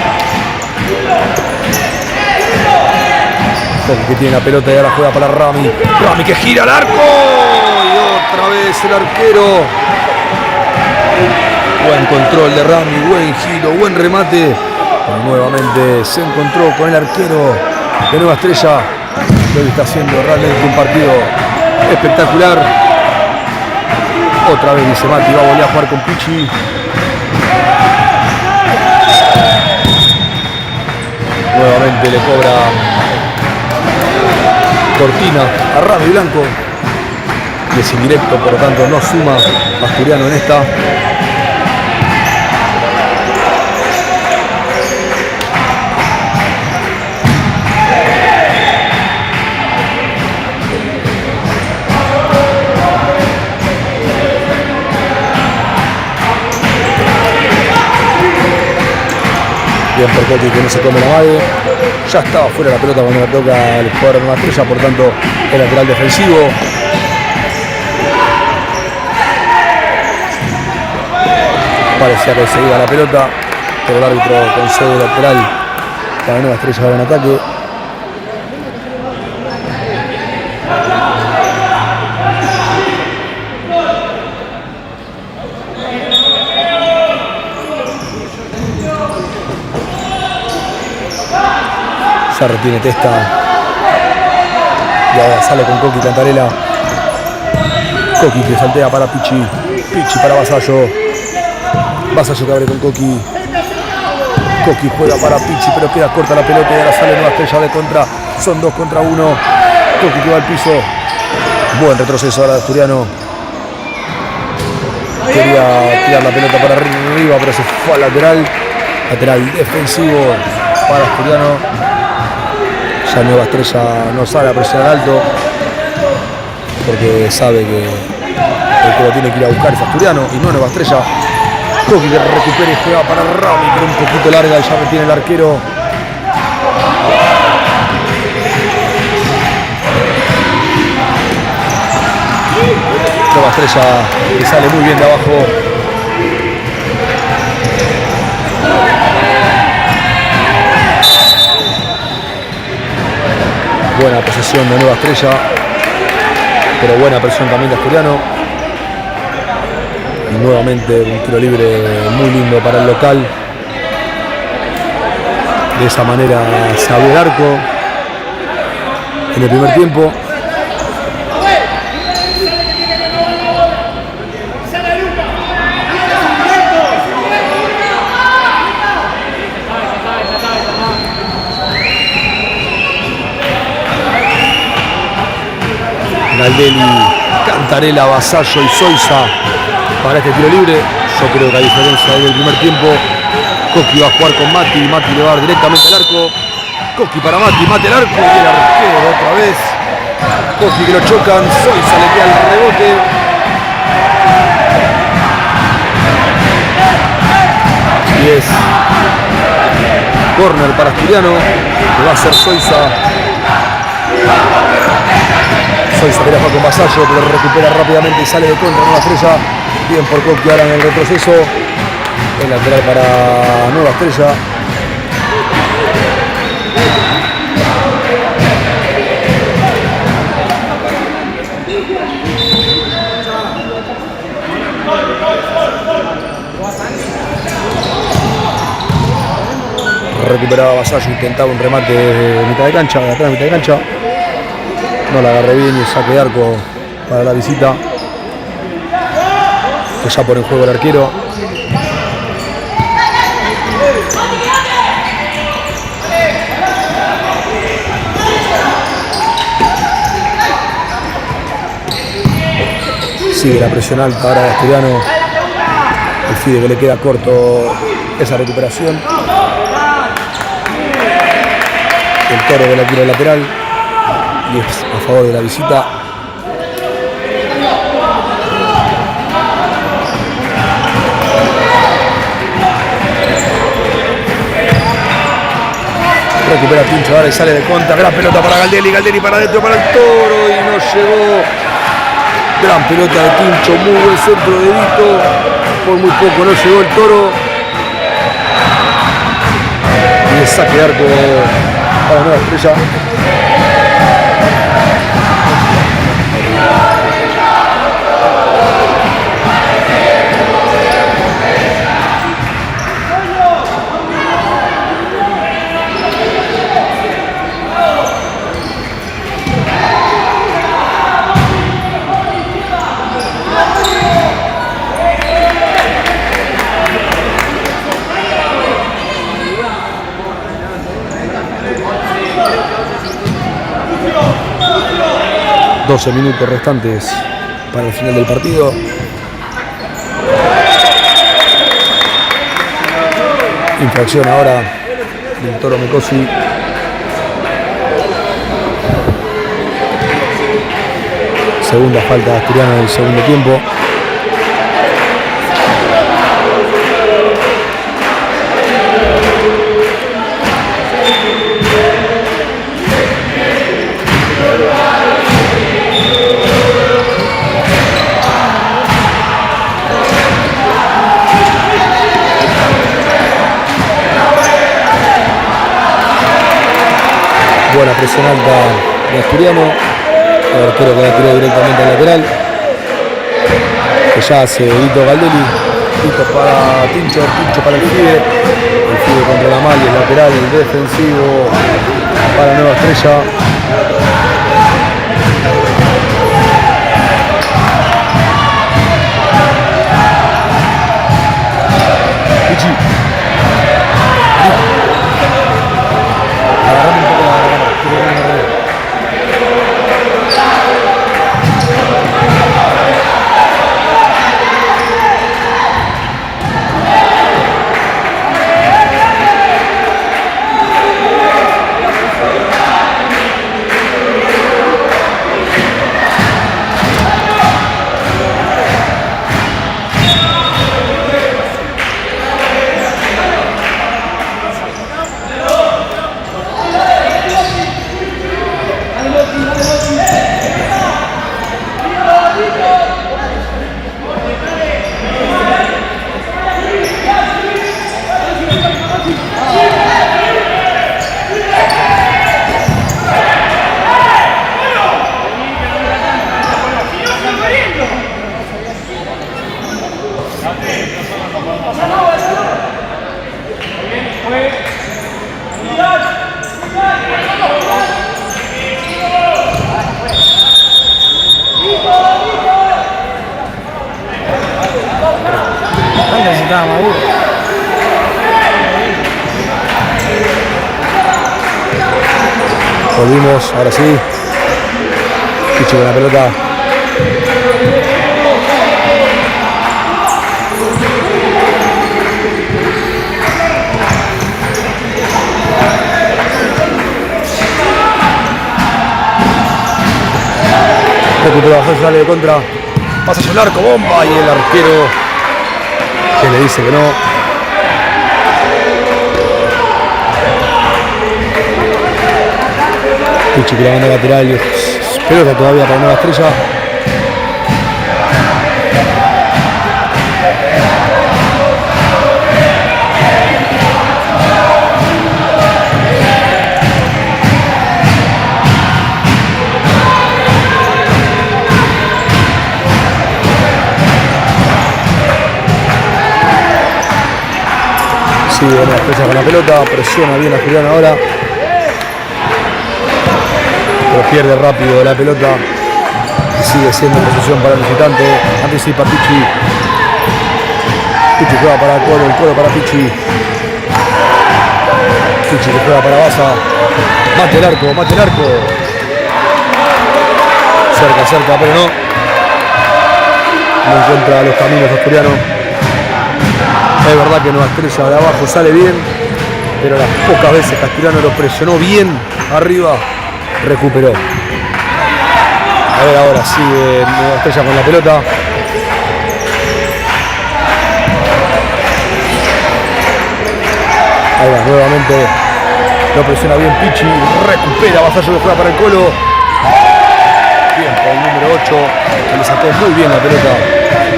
Coqui que tiene la pelota y ahora juega para Rami. Rami que gira al arco y otra vez el arquero. Buen control de Rami, buen giro, buen remate. Pero nuevamente se encontró con el arquero de Nueva Estrella. Que hoy está haciendo realmente un partido espectacular. Otra vez dice Mati, va a volver a jugar con Pichi. Nuevamente le cobra Cortina a Rami Blanco. Y es indirecto, por lo tanto no suma Asturiano en esta. Bien por Coqui, que no se come la madre. Ya estaba fuera la pelota cuando la toca el jugador Nueva Estrella, por tanto el lateral defensivo. Parecía que se iba la pelota, pero el árbitro concede lateral para Nueva Estrella en ataque. Ya retiene Testa y ahora sale con Coqui Cantarela. Coqui que saltea para Pichi, Pichi para Vasallo. Vasallo que abre con Coqui. Coqui juega para Pichi, pero queda corta la pelota y ahora sale Nueva Estrella de contra. Son 2 contra 1. Coqui que va al piso. Buen retroceso ahora de Asturiano. Quería tirar la pelota para arriba, pero se fue al lateral. Lateral defensivo para Asturiano. Ya Nueva Estrella no sale a presionar alto porque sabe que el que lo tiene que ir a buscar es Asturiano y no Nueva Estrella. Coqui que recupera y juega para Rami, pero un poquito larga y ya retiene el arquero. Nueva Estrella que sale muy bien de abajo. Buena posesión de Nueva Estrella, pero buena presión también de Asturiano. Y nuevamente un tiro libre muy lindo para el local. De esa manera se abrió el arco en el primer tiempo. Galdelli, Cantarela, Vasallo y Soiza para este tiro libre. Yo creo que a diferencia del primer tiempo, Coqui va a jugar con Mati, Mati le va a dar directamente al arco. Coqui para Mati, Mati el arco y el arquero otra vez. Coqui que lo chocan, Soiza le queda el rebote. Y es córner para Asturiano, que va a ser Soiza. Soiza que la juega con Vasallo, pero recupera rápidamente y sale de contra Nueva Estrella. Bien por Coqui ahora en el retroceso. El lateral para Nueva Estrella. Recuperaba Vasallo, intentaba un remate de mitad de cancha, de atrás de mitad de cancha. No la agarró bien y el saque de arco para la visita. Que ya pone en juego el arquero. Sigue la presión alta ahora de Asturiano. El Fide que le queda corto esa recuperación. El Toro que la tira lateral. Y es a favor de la visita. Recupera Pincho ahora y sale de contra. Gran pelota para Galdelli. Galdelli para adentro para el Toro y no llegó. Gran pelota de Pincho. Muy buen centro de Vito. Por muy poco no llegó el Toro. Y el saque de arco para Nueva Estrella. 12 minutos restantes para el final del partido. Infracción ahora del Toro Mecosi. Segunda falta de Asturiano en el segundo tiempo. Buena presión alta de Asturiano. El arquero que la tiró directamente al lateral. Que ya hace Hito Galdelli. Hito para Tincho, Tincho para el FIDE. El FIDE contra la Mali, el lateral, el defensivo para Nueva Estrella. Pichi. Agarrame un poco la cámara. Volvimos, ahora sí. Pichi con la pelota. Recupera, sale de contra. Pasa a el arco, bomba. Y el arquero que le dice que no. Pichi que la banda lateral. Pelota todavía para Nueva Estrella. Sigue Nueva Estrella con la pelota. Presiona bien a Asturiano ahora. Pero pierde rápido la pelota y sigue siendo posición para el visitante. Anticipa Pichi. Pichi juega para el Colo para Pichi. Pichi que juega para Baza. Mate el arco, mate el arco. Cerca, pero no. No encuentra los caminos Asturiano. Es verdad que Nueva Estrella de abajo sale bien, pero las pocas veces que Asturiano lo presionó bien arriba, recuperó. A ver, ahora sigue Nueva Estrella con la pelota. Ahí va, nuevamente lo presiona bien Pichi, recupera, Vasallo que juega para el Colo. Bien, por el número 8, que le sacó muy bien la pelota.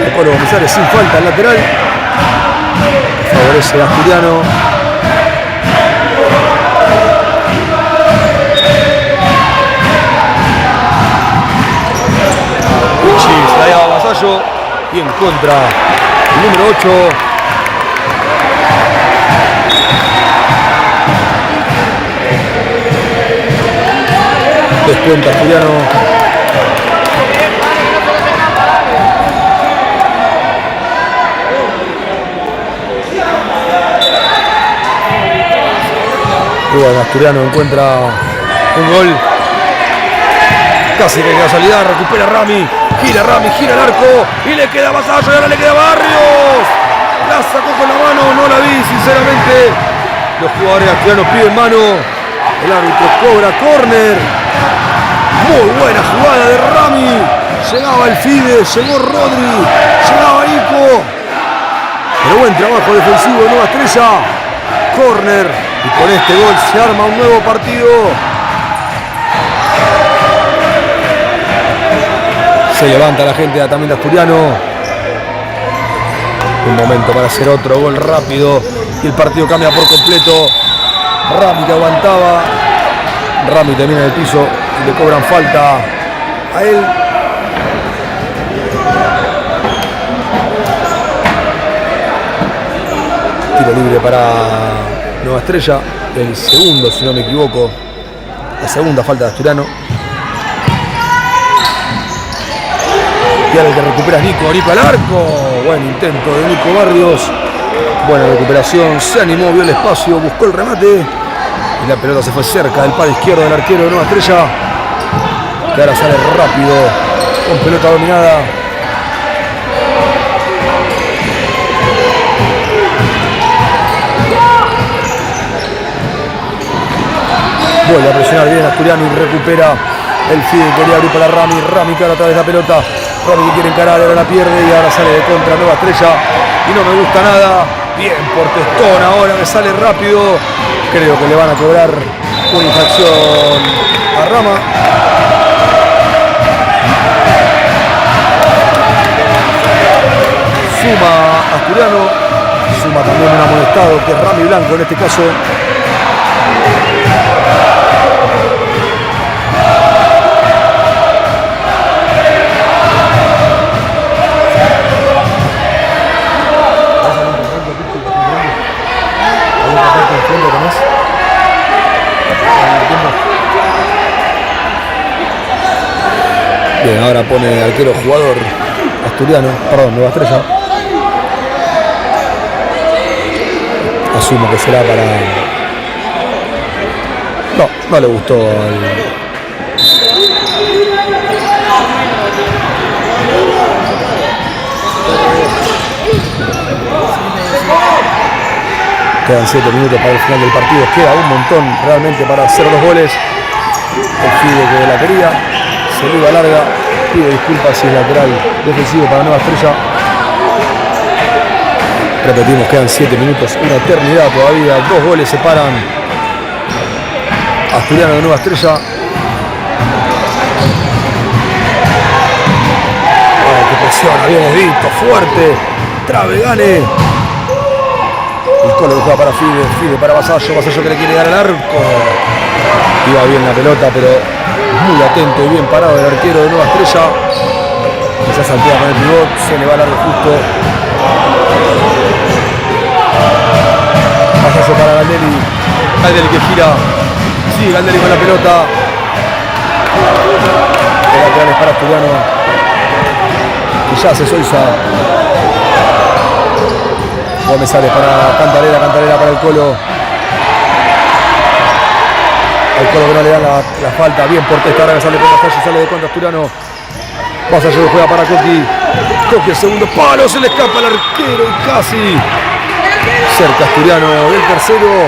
El Colo Comisares sin falta al lateral. Favorece a Asturiano. Se la lleva a Vasallo y en contra el número 8. Descuenta Asturiano. Bueno, Asturiano encuentra un gol. Casi que queda salida, recupera Rami, gira el arco y le queda Vasallo y ahora le queda Barrios. La sacó con la mano, no la vi sinceramente. Los jugadores asturianos piden mano. El árbitro cobra córner. Muy buena jugada de Rami. Llegaba el Fide, llegó Rodri, llegaba Nico. Pero buen trabajo defensivo de Nueva Estrella. Córner. Y con este gol se arma un nuevo partido. Se levanta la gente también de Asturiano. Un momento para hacer otro gol rápido. Y el partido cambia por completo. Rami que aguantaba. Rami termina en el piso y le cobran falta a él. Tiro libre para Nueva Estrella. El segundo, si no me equivoco. La segunda falta de Asturiano. Y ahora el que recupera es Nico al arco. Buen intento de Nico Barrios. Buena recuperación. Se animó, vio el espacio, buscó el remate. Y la pelota se fue cerca del palo izquierdo del arquero de Nueva Estrella. Que ahora sale rápido con pelota dominada. Vuelve a presionar bien Asturiano y recupera el Fide. Quería abrir para Rami. Rami que ahora otra vez la pelota. Rami que quiere encarar, ahora la pierde y ahora sale de contra Nueva Estrella. Y no me gusta nada. Bien por Testón ahora que sale rápido. Creo que le van a cobrar una infracción a Rama. Suma Asturiano. Suma también un amonestado que es Rami Blanco en este caso. Bien, ahora pone arquero jugador Asturiano, perdón, Nueva Estrella. Asumo que será para... No le gustó al... Quedan 7 minutos para el final del partido. Queda un montón realmente para hacer los goles. El Fide que la quería. Se le iba larga. Pido disculpas si es lateral defensivo para Nueva Estrella. Repetimos, quedan 7 minutos. Una eternidad todavía. 2 goles separan Asturiano de Nueva Estrella. Ay, qué presión. Habíamos visto. Fuerte. Travegane. El Colo que juega para Fide, Fide para Vasallo, Vasallo que le quiere dar al arco. Iba bien la pelota, pero muy atento y bien parado el arquero de Nueva Estrella. Ya saltea con el pivot, se le va largo justo. Vasallo para Galdelli. Galdelli que gira. Sí, Galdelli con la pelota. El lateral es para Asturiano. Y ya se Soiza. Gómez sale para Cantarela, Cantarela para el Colo. El Colo que no le dan la falta. Bien por Testa, ahora que sale por la calle, sale de contra Asturiano. Vasallo juega para Coqui. Coqui el segundo palo, se le escapa al arquero y casi. Cerca Asturiano del tercero.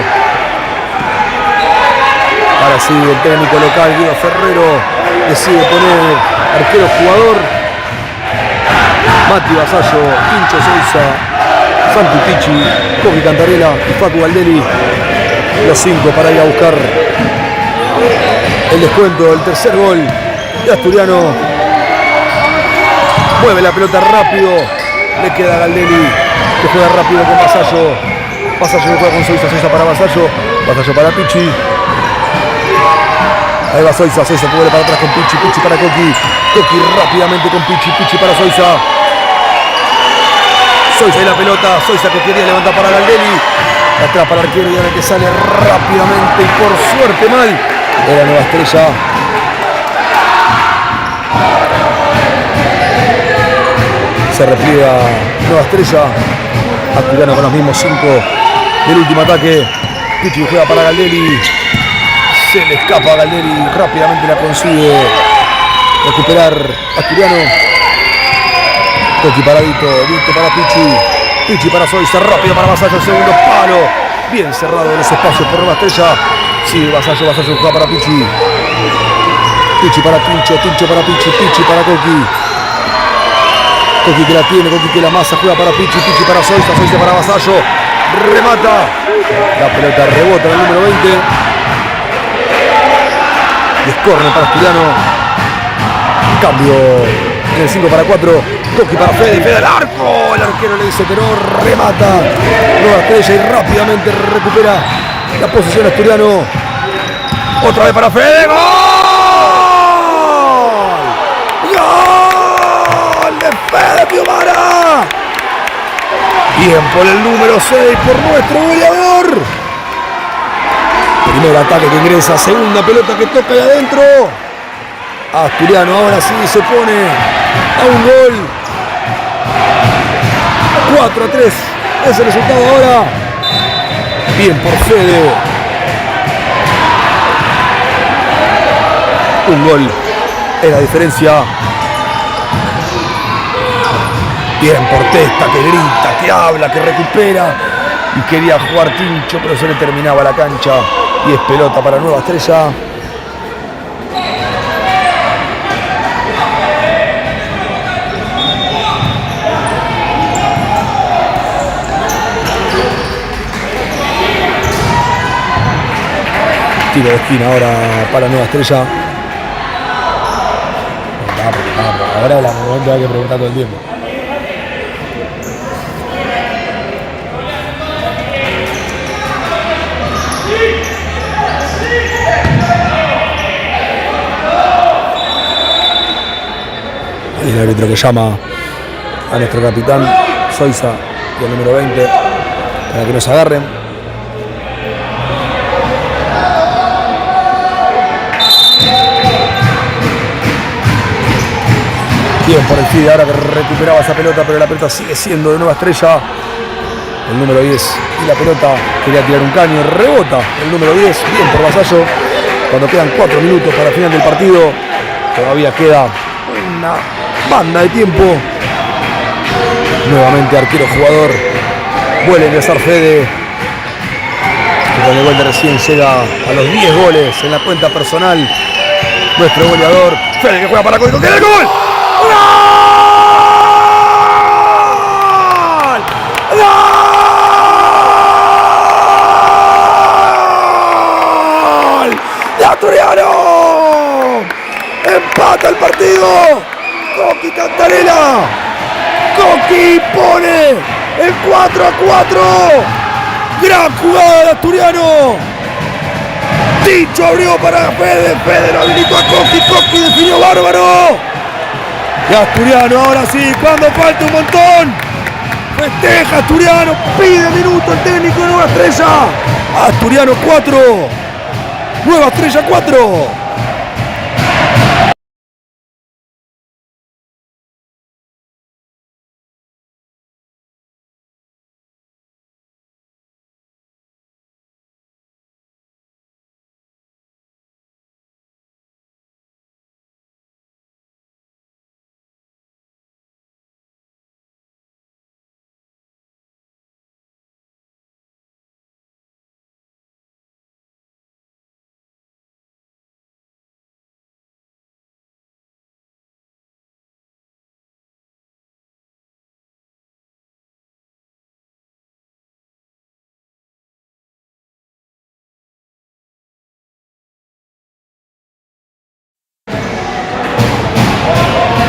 Ahora sí, el técnico local, Guido Ferrero, decide poner arquero jugador. Mati Vasallo, Pincho Sousa, Santi Pichi, Coqui Cantarela y Facu Galdelli. Los 5 para ir a buscar el descuento del tercer gol de Asturiano. Mueve la pelota rápido. Le queda a Galdelli, que juega rápido con Vasallo. Vasallo que juega con Sousa, Sousa para Vasallo. Vasallo para Pichi. Ahí va Sousa, Sousa que vuelve para atrás con Pichi, Pichi para Coqui. Coqui rápidamente con Pichi, Pichi para Sousa. Sousa y la pelota, Sousa que quería levantar para Galdelli. Atrás para el arquero y ahora que sale rápidamente y por suerte mal. Era Nueva Estrella. Se repliega Nueva Estrella. Asturiano con los mismos 5 del último ataque. Pichi juega para Galdelli. Se le escapa a Galdelli. Rápidamente la consigue recuperar Asturiano. Coqui paradito, Vito para Pichi. Pichi para Zoisa, rápido para Vasallo, segundo palo. Bien cerrado en los espacios por Nueva Estrella. Sí, Vasallo juega para Pichi. Pichi para Tincho, Tincho para Pichi, Pichi para Coqui. Coqui que la tiene, Coqui que la masa, juega para Pichi, Pichi para Zoisa, Zoisa para Vasallo. Remata. La pelota rebota en el número 20. Y es córner para Asturiano. Cambio en el 5 para 4. Coqui para Fede, Fede al arco. El arquero le dice que no, remata. Nueva Estrella y rápidamente recupera la posición Asturiano. Otra vez para Fede. ¡Gol! ¡Gol de Fede Piomara! Bien por el número 6, por nuestro goleador. Primer ataque que ingresa, segunda pelota que toca ahí adentro. Asturiano ahora sí se pone a un gol. 4-3 es el resultado ahora. Bien por Fede. Un gol es la diferencia. Bien por Testa, que grita, que habla, que recupera. Y quería jugar Tincho, pero se le terminaba la cancha. Y es pelota para Nueva Estrella. Tiro de esquina ahora para Nueva Estrella. Ahora es el momento hay que preguntar todo el tiempo. Y el árbitro que llama a nuestro capitán Zoisa y al número 20 para que nos agarren. Bien por el Fide ahora que recuperaba esa pelota, pero la pelota sigue siendo de Nueva Estrella. El número 10 y la pelota quería tirar un caño, rebota el número 10, bien por Vasallo. Cuando quedan 4 minutos para el final del partido, todavía queda una banda de tiempo. Nuevamente arquero jugador, vuelve a ingresar Fede, que con el gol de recién llega a los 10 goles en la cuenta personal. Nuestro goleador, Fede, que juega para Coqui, ¡que el gol! ¡Gol! ¡Gol! ¡De Asturiano! ¡Empata el partido! Coqui Cantarela. Coqui pone el 4-4. Gran jugada de Asturiano. Tincho abrió para Fede. Fede lo habilitó a Coqui. Coqui definió bárbaro. Y Asturiano ahora sí, cuando falta un montón. Festeja Asturiano. Pide minuto el técnico de Nueva Estrella. Asturiano 4. Nueva Estrella 4.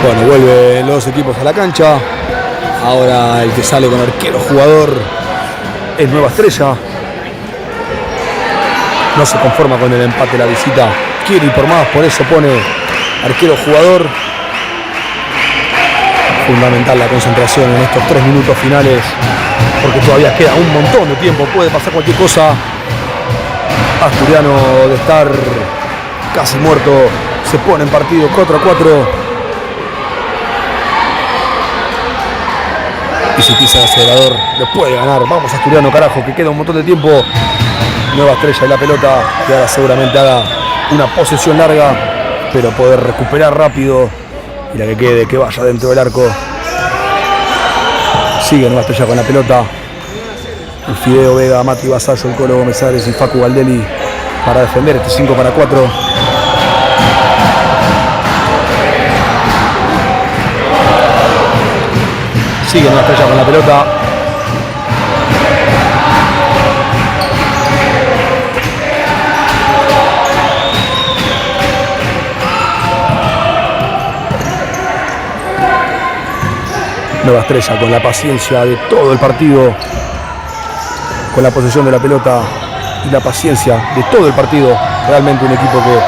Bueno, vuelven los equipos a la cancha. Ahora el que sale con arquero jugador es Nueva Estrella. No se conforma con el empate de la visita. Quiere ir por más, por eso pone arquero jugador. Fundamental la concentración en estos 3 minutos finales, porque todavía queda un montón de tiempo. Puede pasar cualquier cosa. Asturiano, de estar casi muerto, se pone en partido 4-4. Y si pisa el acelerador, le puede ganar. Vamos Asturiano, carajo, que queda un montón de tiempo. Nueva Estrella y la pelota, que ahora seguramente haga una posesión larga. pero poder recuperar rápido y la que quede, que vaya dentro del arco. Sigue Nueva Estrella con la pelota. El Fideo Vega, Mati Vasallo, el Colo Gómez Ares y Facu Valdelli para defender este 5-4. Sigue Nueva Estrella con la pelota. Nueva Estrella con la paciencia de todo el partido, con la posesión de la pelota y la paciencia de todo el partido. Realmente un equipo que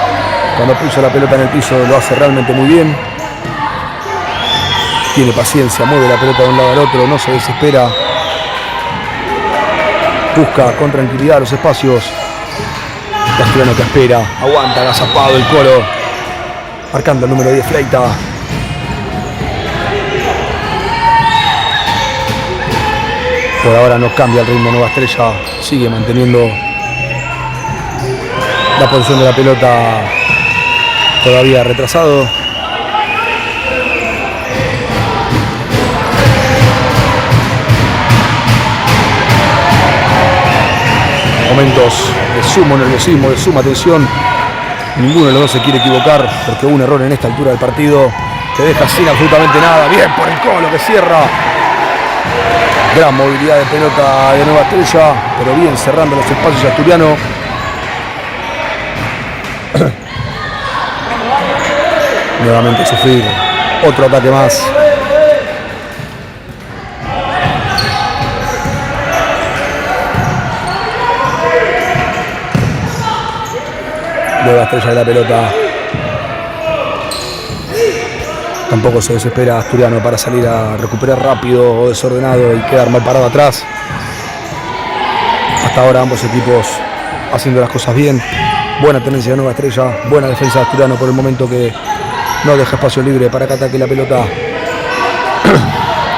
cuando puso la pelota en el piso lo hace realmente muy bien. Tiene paciencia, mueve la pelota de un lado al otro, no se desespera. Busca con tranquilidad los espacios. Asturiano que espera, aguanta, agazapado el Colo. Marcando el número 10, Fleita. Por ahora no cambia el ritmo Nueva Estrella, sigue manteniendo la posición de la pelota todavía retrasado. Momentos de sumo nerviosismo, de suma tensión. Ninguno de los dos se quiere equivocar porque un error en esta altura del partido te deja sin absolutamente nada. Bien por el Colo que cierra. Gran movilidad de pelota de Nueva Estrella, pero bien cerrando los espacios Asturiano. Nuevamente sufrir otro ataque más. Nueva Estrella de la pelota. Tampoco se desespera Asturiano para salir a recuperar rápido o desordenado y quedar mal parado atrás. Hasta ahora ambos equipos haciendo las cosas bien. Buena tendencia de Nueva Estrella, buena defensa de Asturiano por el momento que no deja espacio libre para que ataque la pelota.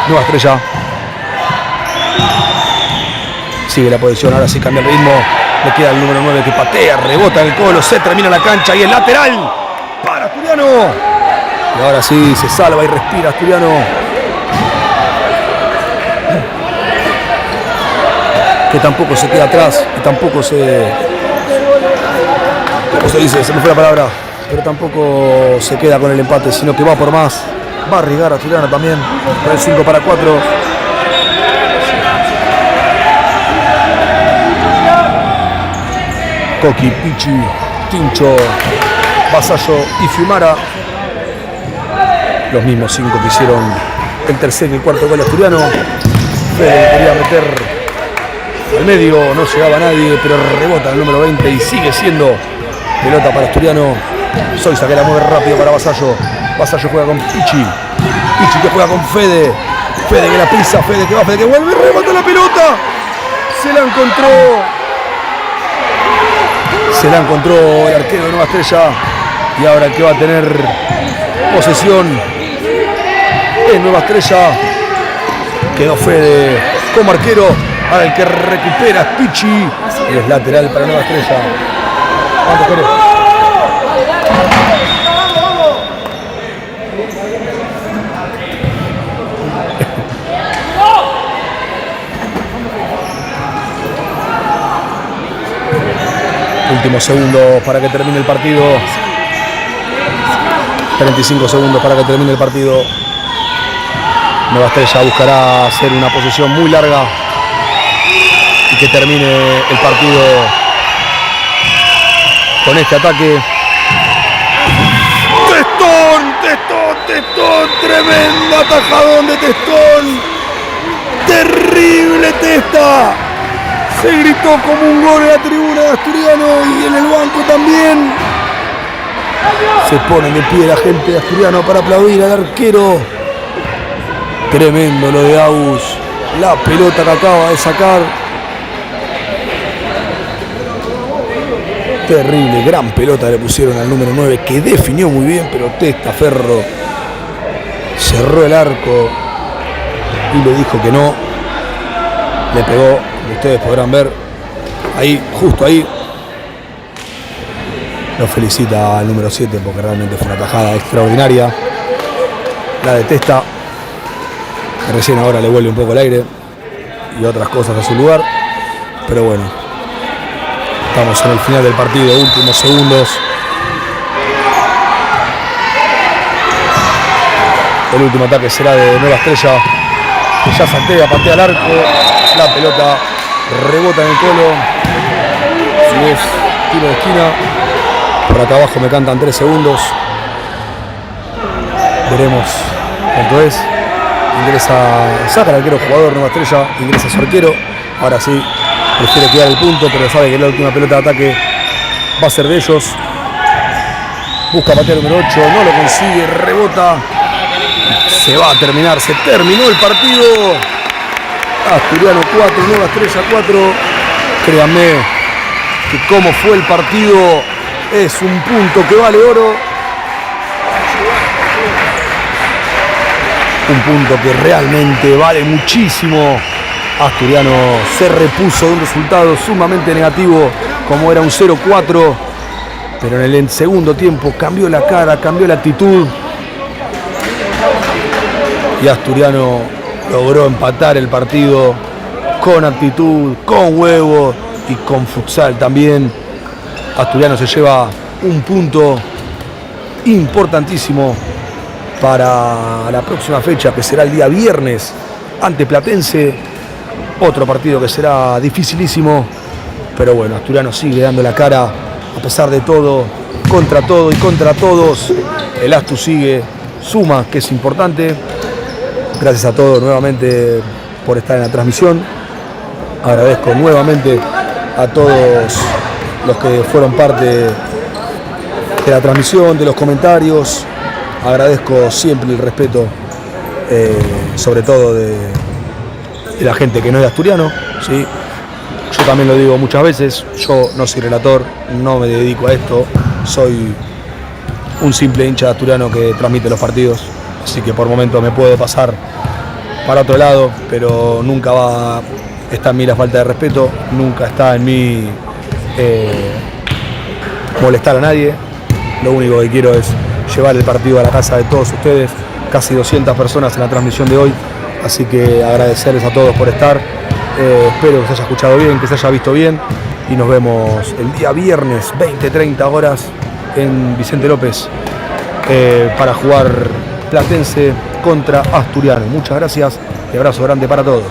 Nueva Estrella. Sigue la posición, ahora sí cambia el ritmo. Le queda el número 9 que patea, rebota en el Colo, se termina la cancha y el lateral para Asturiano. Y ahora sí, se salva y respira Asturiano. Que tampoco se queda atrás, que tampoco se... ¿Cómo se dice? Se me fue la palabra. Pero tampoco se queda con el empate, sino que va por más. Va a arriesgar a Asturiano también. Con el 5-4. Coqui, Pichi, Tincho, Vasallo y Fiumara. Los mismos 5 que hicieron el tercer y el cuarto gol Asturiano. Fede quería meter al medio, no llegaba nadie, pero rebota el número 20 y sigue siendo pelota para Asturiano. Soiza que la mueve rápido para Vasallo. Vasallo juega con Pichi. Pichi que juega con Fede. Fede que la pisa, Fede que va, Fede que vuelve, rebota la pelota. Se la encontró el arquero de Nueva Estrella. Y ahora el que va a tener posesión es Nueva Estrella. Quedó Fede como arquero. Ahora el que recupera es Pichi. Y es lateral para Nueva Estrella. ¿Cuánto querés? Últimos segundos para que termine el partido. 35 segundos para que termine el partido. Nueva Estrella buscará hacer una posesión muy larga y que termine el partido con este ataque. Testón, tremendo atajadón de Testón. Terrible Testa. Se gritó como un gol en la tribuna de Asturiano y en el banco también. Se pone de pie la gente de Asturiano para aplaudir al arquero. Tremendo lo de Agus. La pelota que acaba de sacar. Terrible, gran pelota le pusieron al número 9 que definió muy bien, pero Testaferro cerró el arco y le dijo que no. Le pegó, como ustedes podrán ver, ahí, justo ahí. Lo felicita al número 7 porque realmente fue una tajada extraordinaria. La detesta. Recién ahora le vuelve un poco el aire y otras cosas a su lugar. Pero bueno, estamos en el final del partido, últimos segundos. El último ataque será de Nueva Estrella, que ya saltea, patea al arco. La pelota rebota en el Colo. Si es tiro de esquina. Por acá abajo me cantan 3 segundos. Veremos cuánto es. Ingresa, saca el arquero jugador, Nueva Estrella, ingresa su arquero. Ahora sí, prefiere cuidar el punto, pero sabe que la última pelota de ataque va a ser de ellos. Busca patear el número 8, no lo consigue, rebota. Se va a terminar, se terminó el partido. Asturiano 4, Nueva Estrella 4. Créanme que como fue el partido es un punto que vale oro. Un punto que realmente vale muchísimo. Asturiano se repuso de un resultado sumamente negativo como era un 0-4, pero en el segundo tiempo cambió la cara, cambió la actitud y Asturiano logró empatar el partido con actitud, con huevo y con futsal también. Asturiano se lleva un punto importantísimo para la próxima fecha, que será el día viernes ante Platense. Otro partido que será dificilísimo, pero bueno, Asturiano sigue dando la cara a pesar de todo, contra todo y contra todos. El Astu sigue, suma, que es importante. Gracias a todos nuevamente por estar en la transmisión. Agradezco nuevamente a todos los que fueron parte de la transmisión, de los comentarios. Agradezco siempre el respeto, sobre todo de la gente que no es de Asturiano, ¿sí? Yo también lo digo muchas veces, yo no soy relator, no me dedico a esto, soy un simple hincha de Asturiano que transmite los partidos, así que por momentos me puedo pasar para otro lado, pero nunca está en mí la falta de respeto, nunca está en mí molestar a nadie. Lo único que quiero es llevar el partido a la casa de todos ustedes, casi 200 personas en la transmisión de hoy, así que agradecerles a todos por estar. Espero que se haya escuchado bien, que se haya visto bien y nos vemos el día viernes 20-30 horas en Vicente López para jugar Platense contra Asturiano. Muchas gracias y abrazo grande para todos.